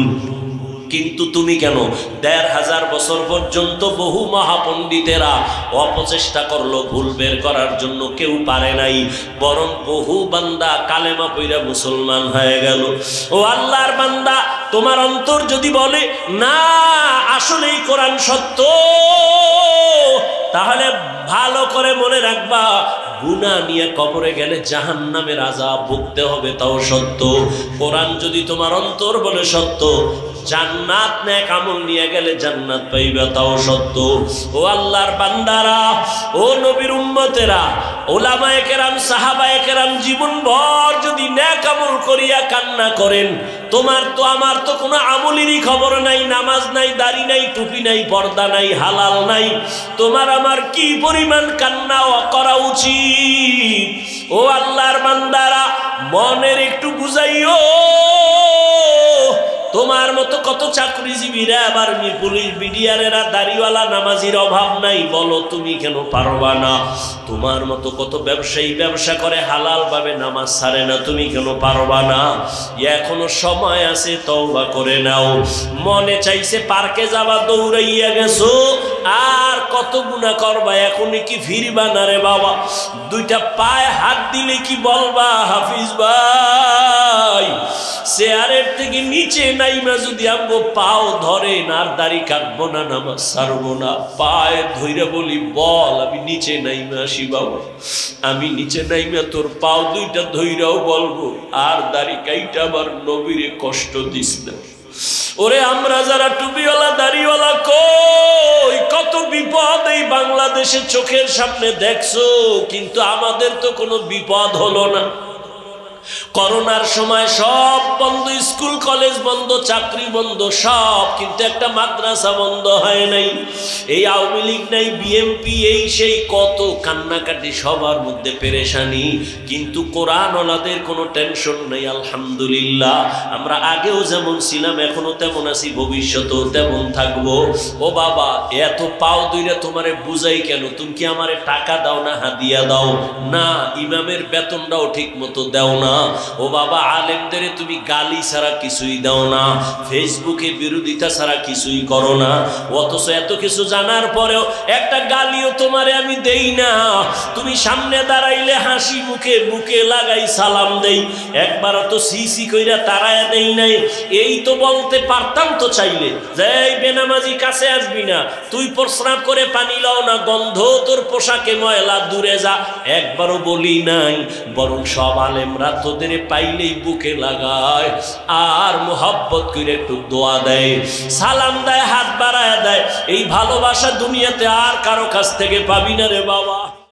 কিন্তু তুমি কেন? ১৫০০ বছর পর্যন্ত বহু মহাপণ্ডিতেরা অপচেষ্টা করলো ভুল বের করার জন্য, কেউ পারে নাই, বরং বহু বান্দা কালেমা পইরা মুসলমান হয়ে গেল। ও আল্লাহর বান্দা, তোমার অন্তর যদি বলে না আসলেই কোরআন সত্য, তাহলে ভালো করে মনে রাখবা, গুনাহ নিয়ে কবরে গেলে জাহান্নামের আযাব ভুগতে হবে, তাও সত্য। কোরআন যদি তোমার অন্তর বলে সত্য, জান্নাত নেক আমল নিয়ে গেলে জান্নাত পাইবা, তাও সত্য। ও আল্লাহর বান্দারা, ও নবীর উম্মতেরা, ওলামায়ে কেরাম, সাহাবায়ে কেরাম জীবনভর যদি নেক আমল করিয়া কান্না করেন, তোমার তো আমার তো কোনো আমলেরই খবর নাই, নামাজ নাই, দাড়ি নাই, টুপি নাই, পর্দা নাই, হালাল নাই, তোমার আমার কি পরিমাণ কান্না করা উচিত? ও আল্লাহর বান্দারা, মনের একটু বুঝাইও। তোমার মতো কত চাকরিজীবীরা, আবার পুলিশ, বিডিআরেরা, দাড়িওয়ালা, নামাজির অভাব নাই, বলো তুমি কেন পারবা না? তোমার মতো কত ব্যবসায়ী ব্যবসা করে হালাল ভাবে, নামাজ ছাড়ে না, তুমি কেন পারবা না? এখনো সময় আছে, তওবা করে নাও। মনে চাইছে পার্কে যাবা, দৌড়াইয়া গেছো, আর কত গুনাহ করবা, এখনই কি ফিরবা না রে বাবা? দুইটা পায়ে হাত দিলে কি বলবা, হাফিজ ভাই চেয়ারের থেকে নিচে নাইমা যদি আমগো পাও ধরেন, আর দাড়ি কাটবো না, নামাজ ছাড়বো না, পায়ে ধইরা বলি বল আমি নিচে নাইমা আসি বাবা, আমি নিচে নাইমা তোর পাও দুইটা ধইরাও বলবো, আর দাড়ি কাইটা আবার নবীরে কষ্ট দিস না। ওরে আমরা যারা টুপিওয়ালা, দাড়িওয়ালা, কই কত বিপদ এই বাংলাদেশে চোখের সামনে দেখছো, কিন্তু আমাদের তো কোনো বিপদ হলো না। করোনার সময় সব বন্ধ, স্কুল কলেজ বন্ধ, চাকরি বন্ধ, সব, কিন্তু একটা মাদ্রাসা বন্ধ হয় নাই। এই আওয়ামী লীগ নাই, বিএনপি, এই সেই কত কান্নাকাটি, সবার মধ্যে পেরেশানি, কিন্তু কোরআন ওয়ালাদের কোনো টেনশন নেই। আলহামদুলিল্লাহ, আমরা আগেও যেমন ছিলাম এখনো তেমন আছি, ভবিষ্যতেও তেমন থাকবো। ও বাবা, এত পাও দুইরা তোমারে বুঝাই কেন? তুমি কি আমারে টাকা দাও না হাদিয়া দাও? না। ইমামের বেতনটাও ঠিক মতো দাও না। ও বাবা, আলেমদের তুমি গালি ছাড়া কিছুই দাও না, ফেসবুকে বিরোধিতা ছাড়া কিছুই করো না, অথচ এত কিছু জানার পরেও একটা গালিও তোমারে আমি দেই না। তুমি সামনে দাঁড়াইলে হাসি মুখে বুকে লাগাই সালাম দেই, একবারও তো সিসি কইরা তাড়ায়া দেই নাই। এই তো বলতে পারতাম তো চাইলে যে এই বেনামাজি কাছে আসবি না, তুই প্রস্রাব করে পানি লাও না, গন্ধ তোর পোশাকে ময়লা, দূরে যা, একবারও বলি নাই। বরং সব আলেমরা তোদের পাইলেই বুকে লাগায় আর মোহাব্বত করে একটু দোয়া দেয়, সালাম দেয়, হাত বাড়ায় দেয়। এই ভালোবাসা দুনিয়াতে আর কারো কাছ থেকে পাবি না রে বাবা।